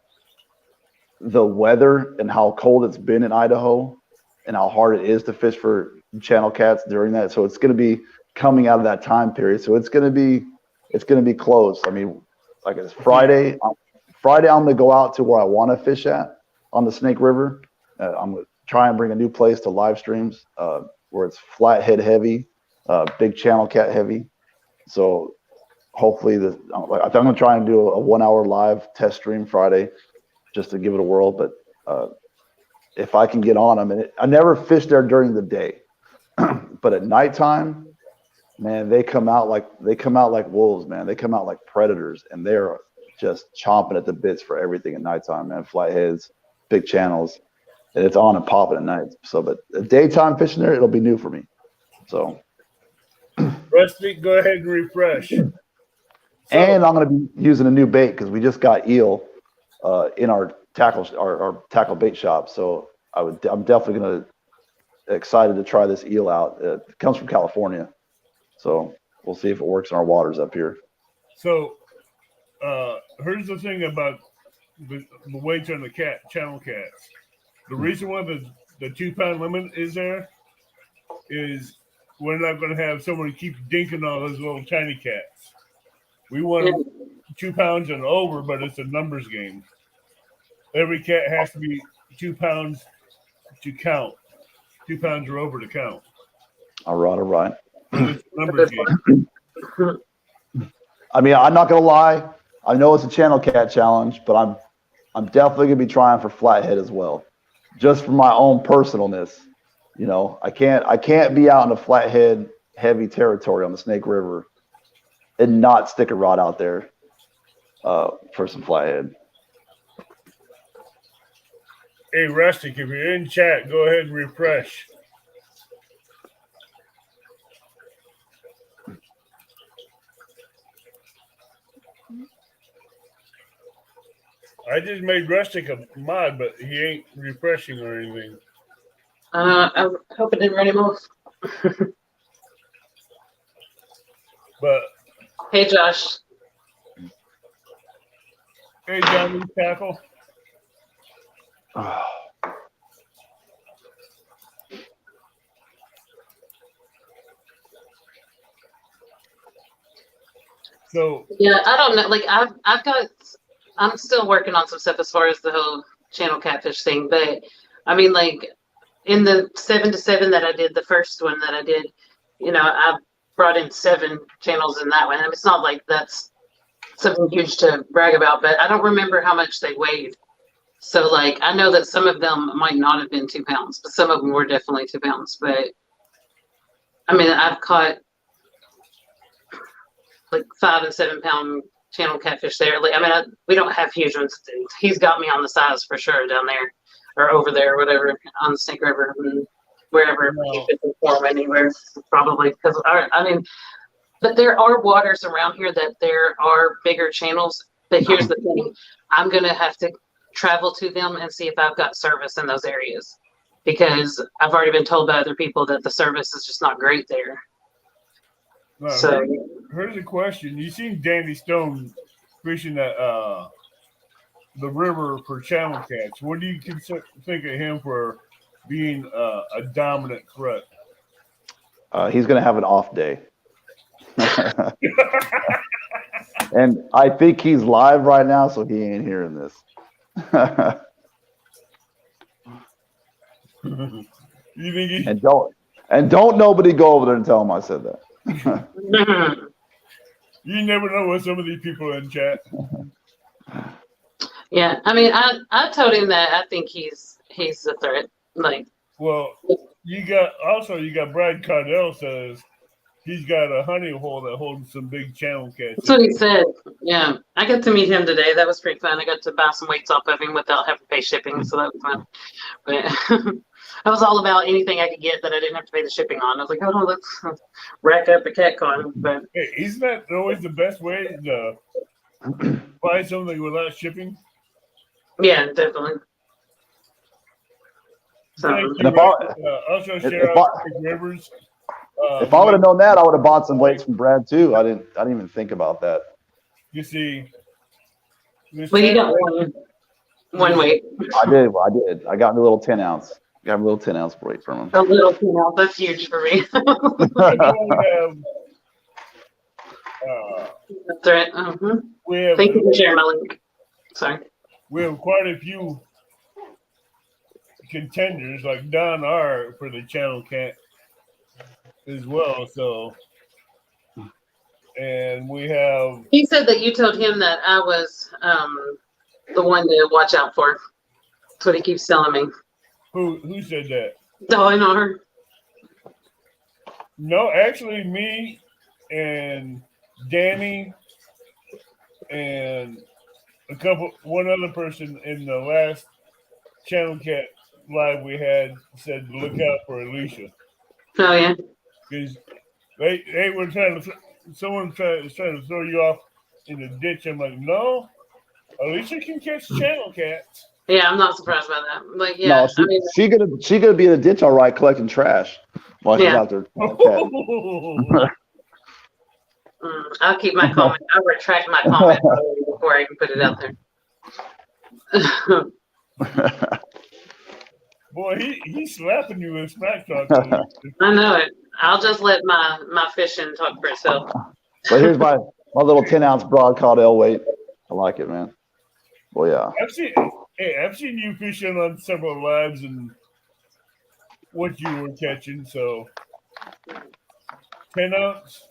the weather and how cold it's been in Idaho and how hard it is to fish for Channel Cats during that. So it's going to be coming out of that time period. So it's going to be closed. I mean, like it's Friday. Friday, I'm going to go out to where I want to fish at on the Snake River. I'm going to try and bring a new place to live streams where it's flathead heavy, big Channel Cat heavy. So hopefully, I'm going to try and do a 1 hour live test stream Friday just to give it a whirl. But if I can get on them, and I never fish there during the day, but at nighttime, man, they come out like wolves, man. They come out like predators, and they're just chomping at the bits for everything at nighttime, man. Flatheads, big channels, and it's on and popping at night. So, but daytime fishing there, it'll be new for me. So, Rusty, go ahead and refresh. And I'm going to be using a new bait because we just got eel in our tackle bait shop. So I'm definitely excited to try this eel out. It comes from California, so we'll see if it works in our waters up here. So here's the thing about the weights on the Channel Cats. The reason why the 2 pound limit is there is we're not going to have someone keep dinking all those little tiny cats. We want 2 pounds and over, but it's a numbers game. Every cat has to be 2 pounds to count. 2 pounds or over to count. All right. It's a numbers game. I mean, I'm not gonna lie. I know it's a Channel Cat challenge, but I'm definitely gonna be trying for flathead as well, just for my own personalness. You know, I can't be out in a flathead heavy territory on the Snake River and not stick a rod out there for some flathead. Hey, Rustic, if you're in chat, go ahead and refresh. I just made Rustic a mod, but he ain't refreshing or anything. I hope it didn't run him off. But hey, Josh. Hey, Johnny Tackle. So yeah, I don't know. Like I'm still working on some stuff as far as the whole channel catfish thing. But I mean, like in the 7 to 7 that I did, the first one that I did, you know, I brought in 7 channels in that one. I mean, it's not like that's something huge to brag about, but I don't remember how much they weighed. So like, I know that some of them might not have been 2 pounds, but some of them were definitely 2 pounds. But I mean, I've caught like 5 and 7 pound channel catfish there. Like, I mean, we don't have huge ones. He's got me on the size for sure down there or over there, whatever, on the Snake River and wherever he could perform anywhere, probably. Because I mean, but there are waters around here that there are bigger channels. But here's the thing: I'm gonna have to travel to them and see if I've got service in those areas, because I've already been told by other people that the service is just not great there. So here's a question: you seen Danny Stone fishing at the river for channel catch? What do you think of him for being a dominant threat? He's going to have an off day. And I think he's live right now, so he ain't hearing this. You think he? And don't nobody go over there and tell him I said that. You never know what some of these people in chat. Yeah, I mean, I told him that I think he's a threat. Like, well, you got Brad Cardell says he's got a honey hole that holds some big channel catch. That's what he said. Yeah, I got to meet him today. That was pretty fun. I got to buy some weights off of him without having to pay shipping, so that was fun. But I was all about anything I could get that I didn't have to pay the shipping on. I was like, oh, let's rack up a cat con. But hey, isn't that always the best way to buy something without shipping? yeah, definitely. So, Thank And you. Also, share out Rivers. If I would have known that, I would have bought some weights from Brad too. I didn't even think about that. You see, well, you got one weight. I did. I got me a little 10-ounce. Got me a little 10-ounce weight from him. A little female. That's huge for me. That's right. Thank you for sharing my link. Sorry. We have quite a few contenders, like Don R for the channel cat as well. So, and we have. He said that you told him that I was the one to watch out for. That's what he keeps telling me. Who said that? Don R. No, actually, me and Danny and one other person in the last channel cat live we had said look out for Alicia. Oh yeah. Because they were someone was trying to throw you off in the ditch. I'm like, no, Alicia can catch channel cats. Yeah, I'm not surprised by that. Like, yeah, No, she gonna be in the ditch all right, collecting trash while she's out there. I'll keep my comment. I'll retract my comment before I can put it out there. Boy, he's slapping you with smack talk. I know it. I'll just let my fishing talk for itself. But here's my little 10-ounce broad caudal weight. I like it, man. Well, yeah. I've seen you fishing on several lives and what you were catching. So 10-ounce.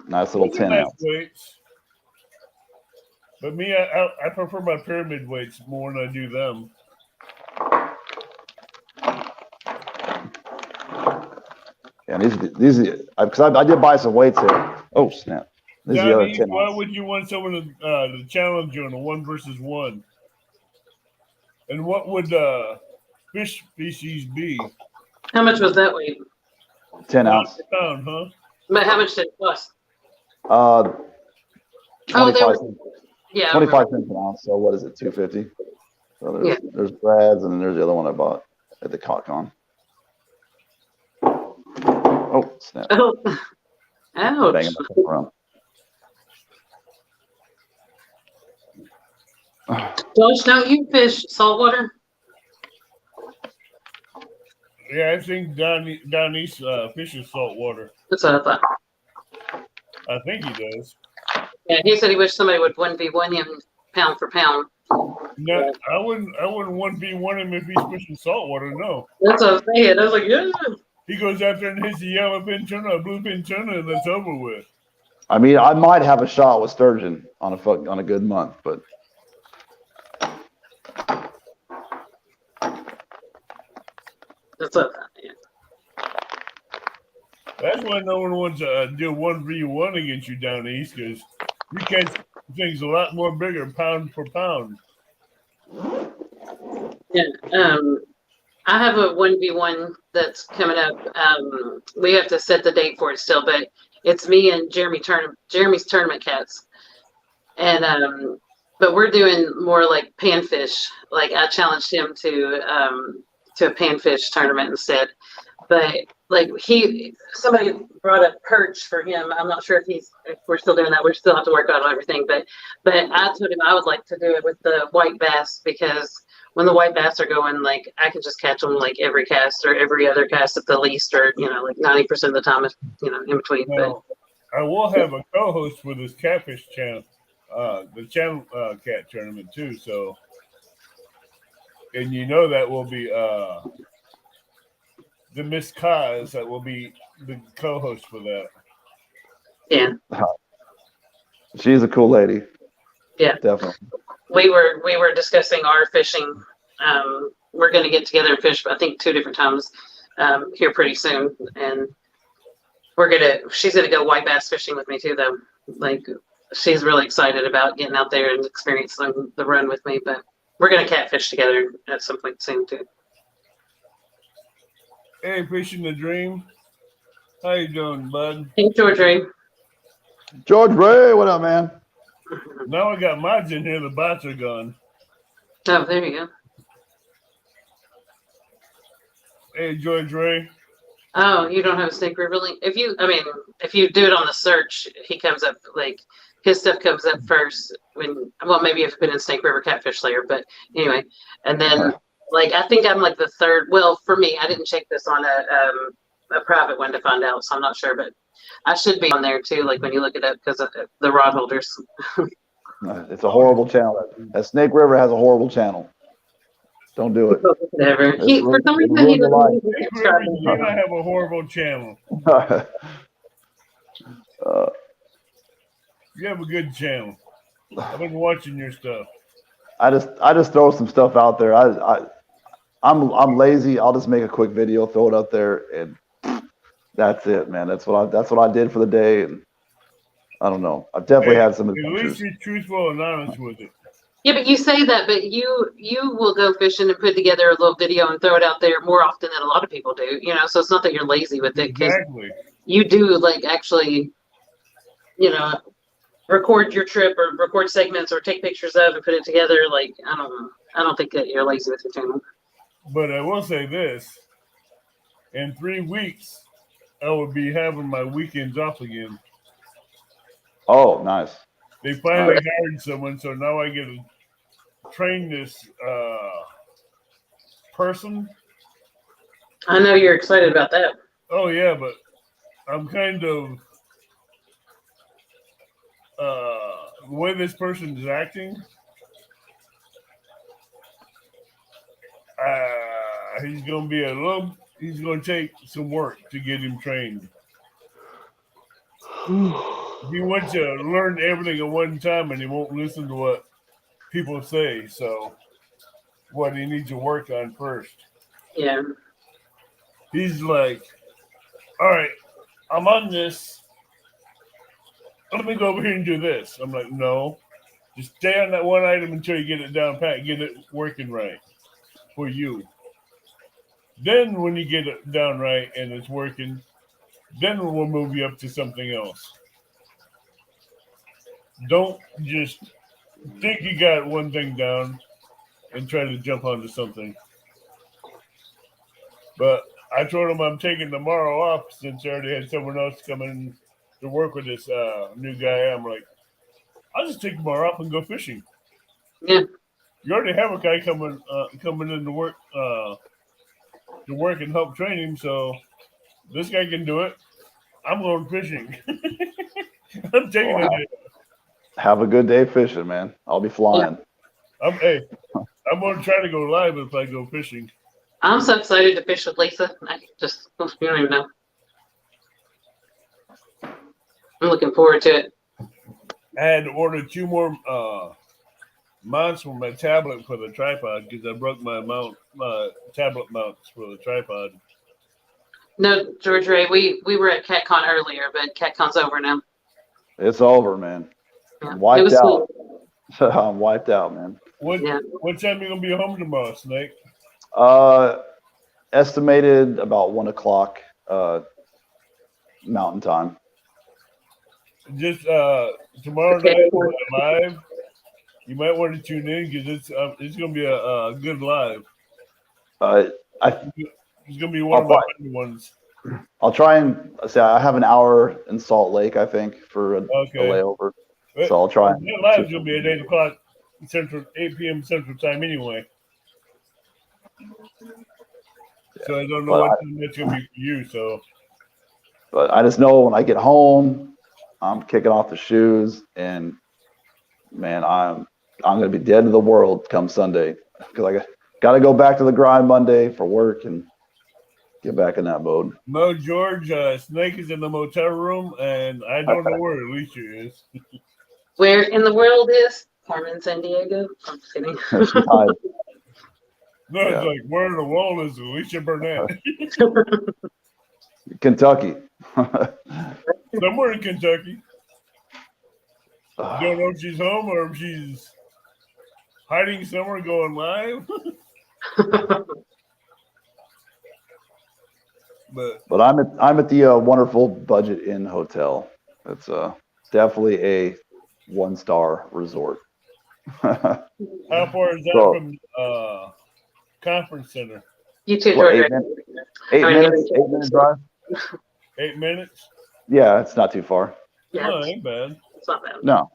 Nice little 10-ounce. Weights. But me, I prefer my pyramid weights more than I do them. Yeah, these because I did buy some weights here. Oh snap! This Johnny, is the other 10 why ounce. would you want someone to challenge you on a 1-versus-1? And what would fish species be? How much was that weight? 10 ounce. Pound, huh? But how much did it cost? 25 cents. Yeah. 25 cents an ounce. So what is it? 250. So there's Brad's and then there's the other one I bought at the CotCon. Oh snap! Oh, ouch! Banging myself around. Josh, don't you fish saltwater? Yeah, I think Don East fishes saltwater. That's what I thought. I think he does. Yeah, he said he wished somebody would 1v1 him pound for pound. No, I wouldn't 1v1 him if he's fishing saltwater. No. That's what I was saying. I was like, yeah. He goes out there and hits the yellow pin tuna, a blue pin tuna, and that's over with. I mean, I might have a shot with sturgeon on a good month, but That's what I thought. Yeah. That's why no one wants to do 1v1 against you down east, because You catch things a lot more bigger pound for pound. Yeah. I have a 1v1 that's coming up. We have to set the date for it still, but it's me and Jeremy's tournament cats. And but we're doing more like panfish. Like I challenged him to a panfish tournament instead. But like somebody brought up perch for him. I'm not sure if we're still doing that. We still have to work out everything. But I told him I would like to do it with the white bass, because when the white bass are going, like I can just catch them like every cast or every other cast at the least, or like 90% of the time, in between. Well, I will have a co-host for this catfish channel, the channel cat tournament too. So, and that will be the Miss Kaz that will be the co-host for that. Yeah, she's a cool lady. Yeah, definitely. We were discussing our fishing. We're going to get together and fish, I think 2 different times here pretty soon, and she's gonna go white bass fishing with me too, though. Like she's really excited about getting out there and experiencing the run with me. But we're gonna catfish together at some point soon too. Hey, Fishing the Dream. How you doing, bud? Hey, George Ray. George Ray, what up, man? Now I got mods in here. The bots are gone. Oh, there you go. Hey, George Ray. Oh, you don't have a Snake River link? If you do it on the search, he comes up, like his stuff comes up first maybe if you put in Snake River Catfish Layer, but anyway, and then like I think I'm like the third. Well, for me, I didn't check this on a private one to find out, so I'm not sure, but I should be on there too. Like when you look it up, because of the rod holders. It's a horrible channel. That Snake River has a horrible channel. Don't do it. Whatever. For some reason, he doesn't subscribe. You don't have a horrible channel. You have a good channel. I've been watching your stuff. I just throw some stuff out there. I'm lazy. I'll just make a quick video, throw it up there, and that's it, man. That's what I did for the day. And I don't know. I've definitely had some adventures. At least you're truthful and honest with it. Yeah, but you say that, but you will go fishing and put together a little video and throw it out there more often than a lot of people do. So it's not that you're lazy with it, because Exactly. you do like actually, record your trip or record segments or take pictures of and put it together. Like I don't know. I don't think that you're lazy with your channel. But I will say this: in 3 weeks, I will be having my weekends off again. Oh, nice. They finally hired someone, so now I get to train this person. I know you're excited about that. Oh yeah, but I'm kind of the way this person is acting. He's going to take some work to get him trained. He wants to learn everything at one time, and he won't listen to what people say. So, what he needs to work on first. Yeah. He's like, all right, I'm on this. Let me go over here and do this. I'm like, no. Just stay on that one item until you get it down pat, get it working right for you. Then when you get it down right and it's working, then we'll move you up to something else. Don't just think you got one thing down and try to jump onto something. But I told him I'm taking tomorrow off since I already had someone else coming to work with this new guy. I'm like, I'll just take tomorrow off and go fishing. Yeah. You already have a guy coming in to work and help train him, so this guy can do it. I'm going fishing. I'm taking it. Have a good day fishing, man. I'll be flying. I'm going to try to go live if I go fishing. I'm so excited to fish with Lisa. You don't even know. I'm looking forward to it. I had to order 2 more mounts for my tablet for the tripod because I broke my tablet mounts for the tripod. No, George Ray, we were at CatCon earlier, but CatCon's over now. It's over, man. Yeah. It Wiped was out. sweet. I'm wiped out, man. What Yeah. what time you gonna be home tomorrow, Snake? Estimated about 1 o'clock Mountain Time. Just tomorrow Okay. night live. You might want to tune in because it's gonna be a good live. I It's gonna be one of my favorite ones. I'll try and say I have an hour in Salt Lake, I think, for a layover. So I'll try. That live's gonna be at 8 o'clock Central, 8 p.m. Central Time anyway. So I don't know what time that's gonna be for you. So, but I just know when I get home, I'm kicking off the shoes, and man, I'm gonna be dead to the world come Sunday because I got to go back to the grind Monday for work and get back in that mode. Mo George, Snake is in the motel room, and I don't know where Alicia is. Where in the world is Carmen San Diego? I'm just kidding. No, it's like where in the world is Alicia Burnett? Kentucky. Somewhere in Kentucky. Don't know if she's home or if she's hiding somewhere going live. But I'm at the wonderful Budget Inn Hotel. It's definitely a 1-star resort. How far is that from conference center? You too, What, George. 8 minutes? 8 minute drive? 8 minutes? Yeah, it's not too far. Yeah, No, it ain't bad. it's not bad. No.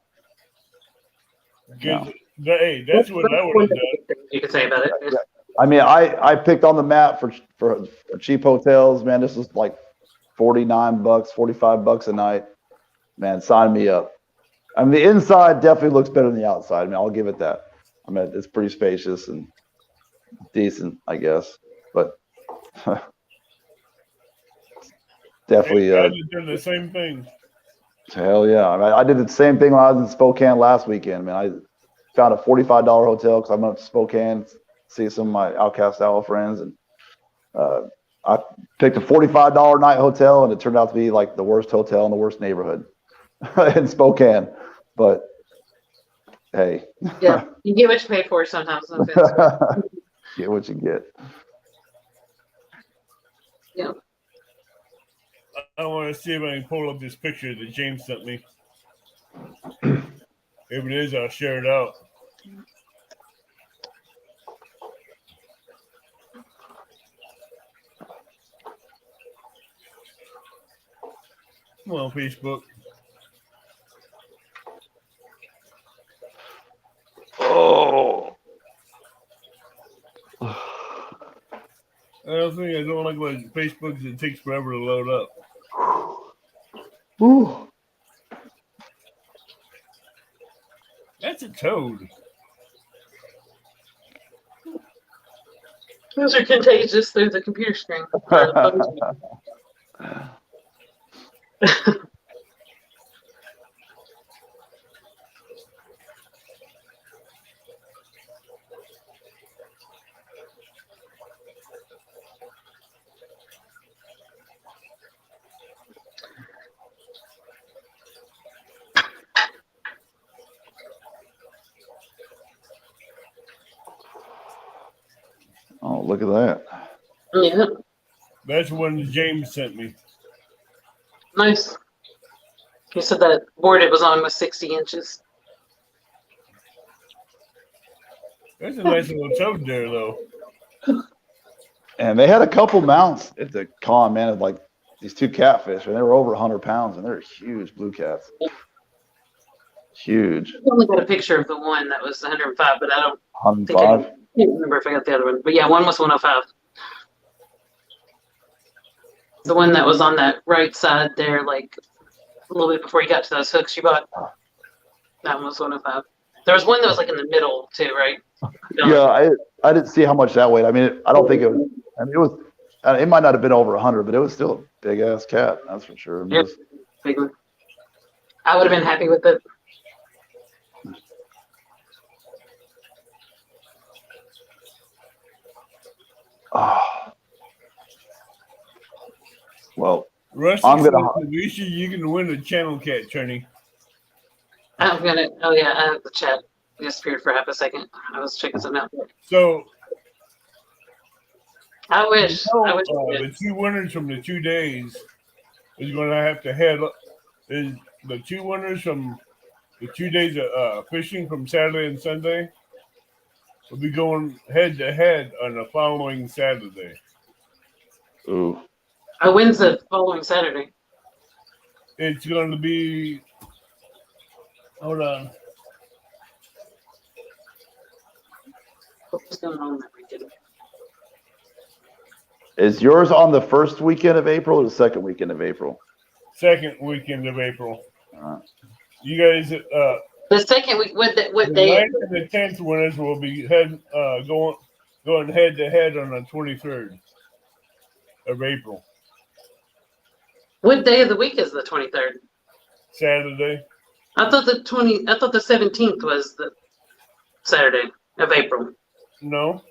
Hey, that's what I would have done. You could say about it. Yeah. I mean, I picked on the map for cheap hotels, man. This was like $49, $45 a night. Man, sign me up. I mean, the inside definitely looks better than the outside. I mean, I'll give it that. I mean, it's pretty spacious and decent, I guess. But definitely. I just done the same thing. Hell yeah! I mean, I did the same thing when I was in Spokane last weekend. Man, I found a $45 hotel because I went up to Spokane, see some of my Outcast Owl friends, and I picked a $45 night hotel, and it turned out to be like the worst hotel in the worst neighborhood in Spokane. But hey, Yeah, you get what you pay for sometimes. No offense. get what you get. Yeah. I want to see if I can pull up this picture that James sent me. If it is, I'll share it out. Come on, Facebook. Oh. I don't like what Facebook is. It takes forever to load up. Ooh. That's a toad. Those are contagious through the computer screen. Oh, look at that. Yeah, That's one James sent me. nice. You said that board it was on was 60 inches. That's a nice little toad there, though. And they had a couple mounts at the con, man, of like these 2 catfish, and they were over 100 pounds, and they're huge blue cats. Huge. I only got a picture of the one that was 105, but I don't think I 105. can't remember if I got the other one. But yeah, one was 105. The one that was on that right side there, like a little bit before you got to those hooks you bought. That one was 105. There was one that was like in the middle too, right? Yeah, I didn't see how much that weighed. I mean, I don't think it was. I mean, it was. It might not have been over 100, but it was still a big ass cat. That's for sure. Yep. Big one. I would have been happy with it. Oh. Well, Rusty I'm says, gonna. Alicia, you can win a channel cat, Trini. I'm gonna. Oh yeah, I have the chat disappeared for half a second. I was checking something out. So I wish. I wish. the two winners from the 2 days is going to have to head up. Is the two winners from the 2 days of fishing from Saturday and Sunday will be going head to head on the following Saturday. Ooh. I wins the following Saturday. It's going to be. Hold on. What's going on that weekend? Is yours on the first weekend of April or the second weekend of April? Second weekend of April. Uh, You guys, The second week. What the day? 9th and the 10th winners will be going head to head on the 23rd of April, What day of the week is the 23rd? Saturday. I thought the 17th was the Saturday of April. No,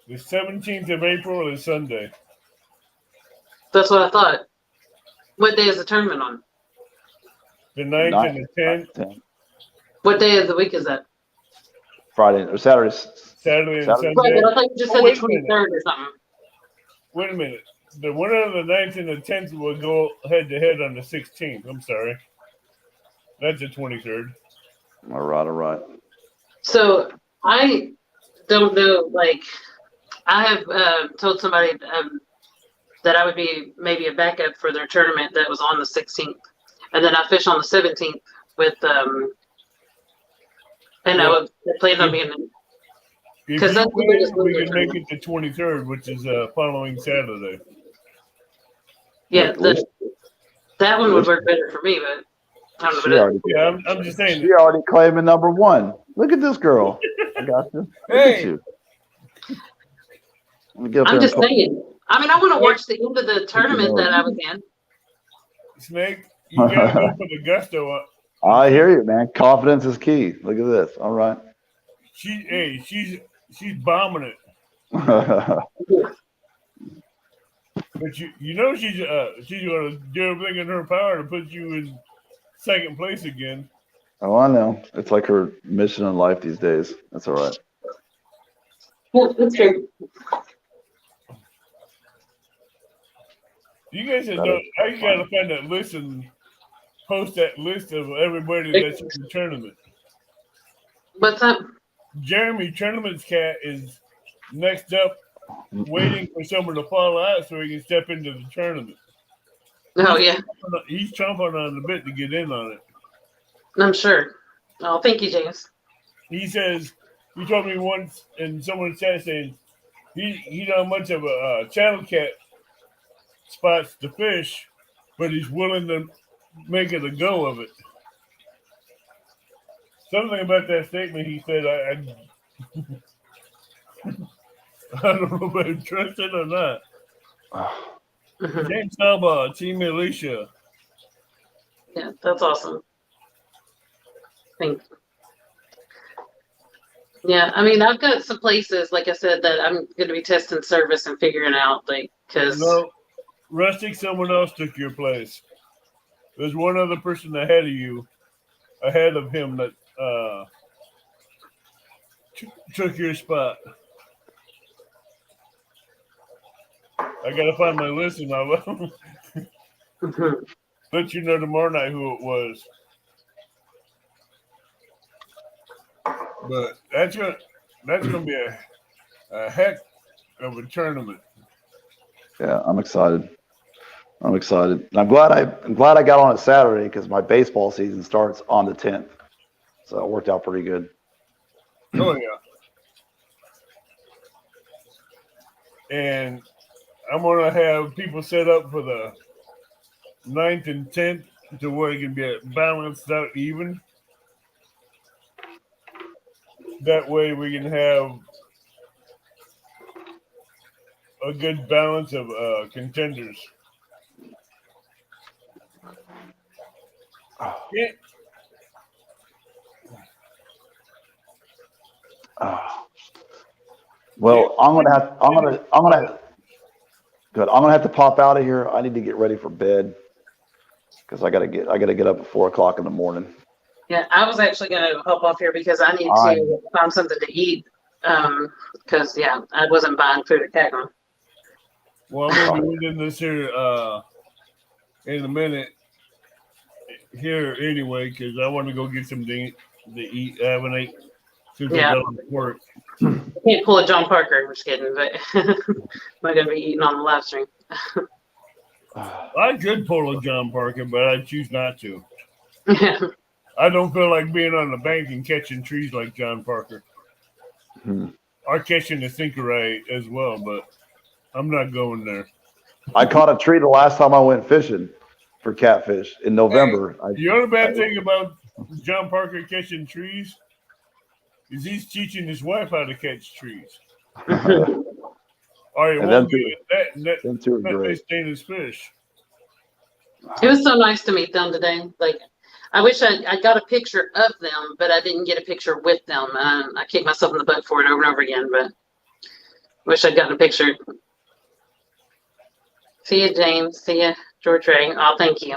the 17th of April is Sunday. That's what I thought. What day is the tournament on? The 9th and the 10th, What day of the week is that? Friday or Saturday. Saturday and Saturday. Right, Sunday. but I thought you just Oh, said wait the a minute. 23rd or something. Wait a minute. The winner of the 9th and the 10th will go head to head on the 16th. I'm sorry. That's the 23rd. All right. So I don't know. Like, I have told somebody that I would be maybe a backup for their tournament that was on the 16th, and then I fish on the 17th with and I would plan on being. If 'Cause you that's win, the biggest we loser can make it the 23rd, which is following Saturday. Yeah, Look, that one would work better for me, but I don't know. She But already, Yeah, I'm just saying. she already claiming number one. Look at this girl. I got you. Look at Hey. you. Let me get up I'm there just and put- saying. I mean, I want to watch the end of the tournament that I was in. Snake, you gotta go for the gusto. I hear you, man. Confidence is key. Look at this. All right. She's bombing it. But you know she's gonna do everything in her power to put you in second place again. Oh, I know. It's like her mission in life these days. That's all right. Yeah, that's true. You guys know I gotta find that list and post that list of everybody that's in the tournament. What's up? Jeremy Tournament's cat is next up, waiting for someone to fall out so he can step into the tournament. Oh yeah, He's chomping on the bit to get in on it. I'm sure. Oh, thank you, James. He says he told me once in someone's chat saying he not much of a channel cat spots to fish, but he's willing to make it a go of it. Something about that statement he said I don't know if I trust it or not. James Alba, Team Alicia. Yeah, that's awesome. Thanks. Yeah, I mean, I've got some places, like I said, that I'm going to be testing service and figuring out, like, because No, Rustic, someone else took your place. There's one other person ahead of him that took your spot. I gotta find my list and I'll let you know tomorrow night who it was. But that's gonna be a heck of a tournament. Yeah, I'm excited. I'm glad I got on it Saturday because my baseball season starts on the 10th. So it worked out pretty good. Oh yeah. And I'm gonna have people set up for the 9th and 10th to where it can be balanced out even. That way we can have a good balance of contenders. Yeah. Well, I'm gonna have to pop out of here. I need to get ready for bed because I gotta get up at 4 o'clock in the morning. Yeah, I was actually gonna hop off here because I need to find something to eat. Because I wasn't buying food at Cagron. Well, I'm gonna be reading this here in a minute here anyway because I want to go get something to eat. I haven't ate since I got on work. I can't pull a John Parker. I'm just kidding, but I'm not gonna be eating on the live stream. I could pull a John Parker, but I choose not to. Yeah. I don't feel like being on the bank and catching trees like John Parker. Or catching the sinker as well, but I'm not going there. I caught a tree the last time I went fishing for catfish in November. Hey, the other bad thing about John Parker catching trees is he's teaching his wife how to catch trees. Or he won't get that stain his fish. It was so nice to meet them today. Like, I wish I got a picture of them, but I didn't get a picture with them. I kicked myself in the butt for it over and over again, but wish I'd gotten a picture. See you, James. See you, George Ray. Oh, thank you.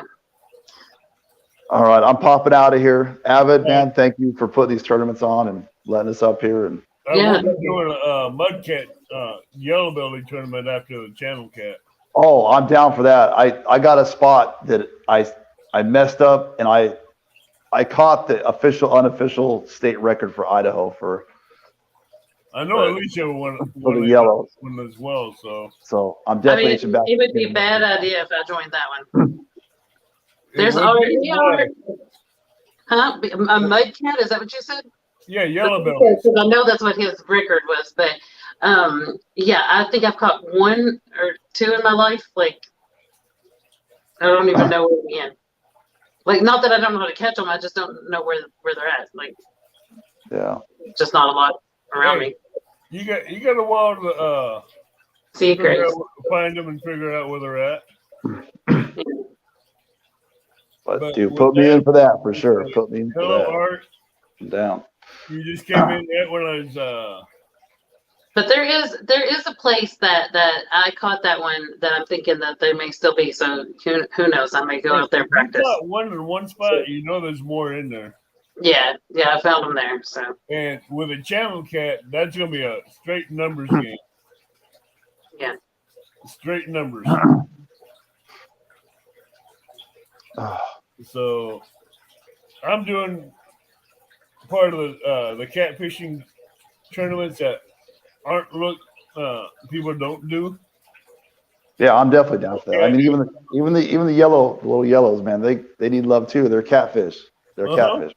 All right, I'm popping out of here. Avid, man, thank you for putting these tournaments on and letting us up here. And I'm doing a mudcat yellow belly tournament after the channel cat. Oh, I'm down for that. I got a spot that I messed up, and I caught the unofficial state record for Idaho for. I know Alicia won the yellows one as well, so I'm definitely itching back. It would be a bad idea if I joined that one. There's already a mudcat. Is that what you said? Yeah, yellow belly. I know that's what his record was, but I think I've caught one or two in my life. Like, I don't even know where to begin. Like, not that I don't know how to catch them, I just don't know where they're at. Like, just not a lot around me. You got a while to find them and figure out where they're at. But dude, put me in for that for sure. Put me in for that. Art. I'm down. You just came in yet when I was. But there is a place that I caught that one that I'm thinking that there may still be. So who knows? I may go out there and practice. You got one in one spot. You know, there's more in there. Yeah, I found them there. So. And with a channel cat, that's gonna be a straight numbers game. Yeah. Straight numbers. So, I'm doing part of the catfishing tournaments that aren't people don't do. Yeah, I'm definitely down for that. I mean, even the little yellows, man, they need love too. They're catfish. They're catfish.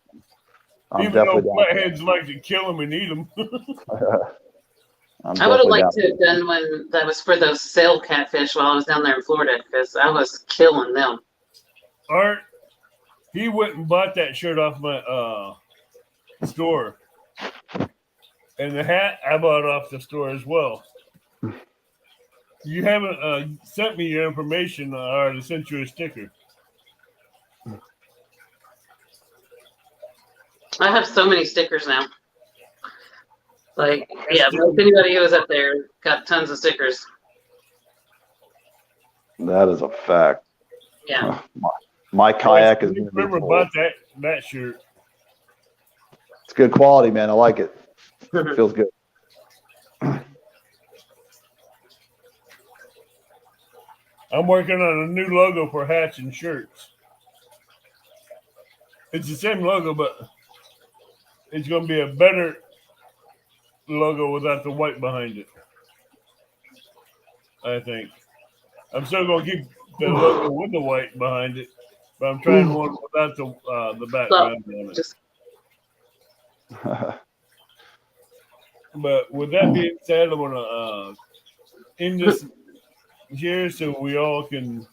I'm even definitely though flatheads like to kill them and eat them. I would have liked to have done one that was for those sail catfish while I was down there in Florida because I was killing them. Art, he went and bought that shirt off my store. And the hat I bought off the store as well. You haven't sent me your information or to send you a sticker. I have so many stickers now. Like, anybody who was up there got tons of stickers. That is a fact. Yeah. My kayak is. Remember bought that shirt. It's good quality, man. I like it. It feels good. I'm working on a new logo for hats and shirts. It's the same logo, but it's going to be a better logo without the white behind it. I think. I'm still going to keep the logo with the white behind it, but I'm trying one without the background on it. But with that being said, I'm going to end this here so we all can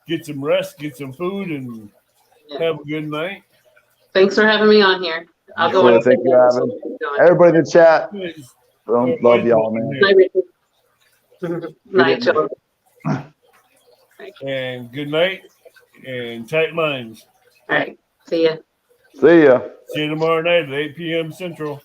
get some rest, get some food, and have a good night. Thanks for having me on here. I'll go on. Thank you, Evan. Everybody in the chat. Love y'all, man. Night, y'all. And good night and tight lines. All right. See ya. See ya. See you tomorrow night at 8 p.m. Central.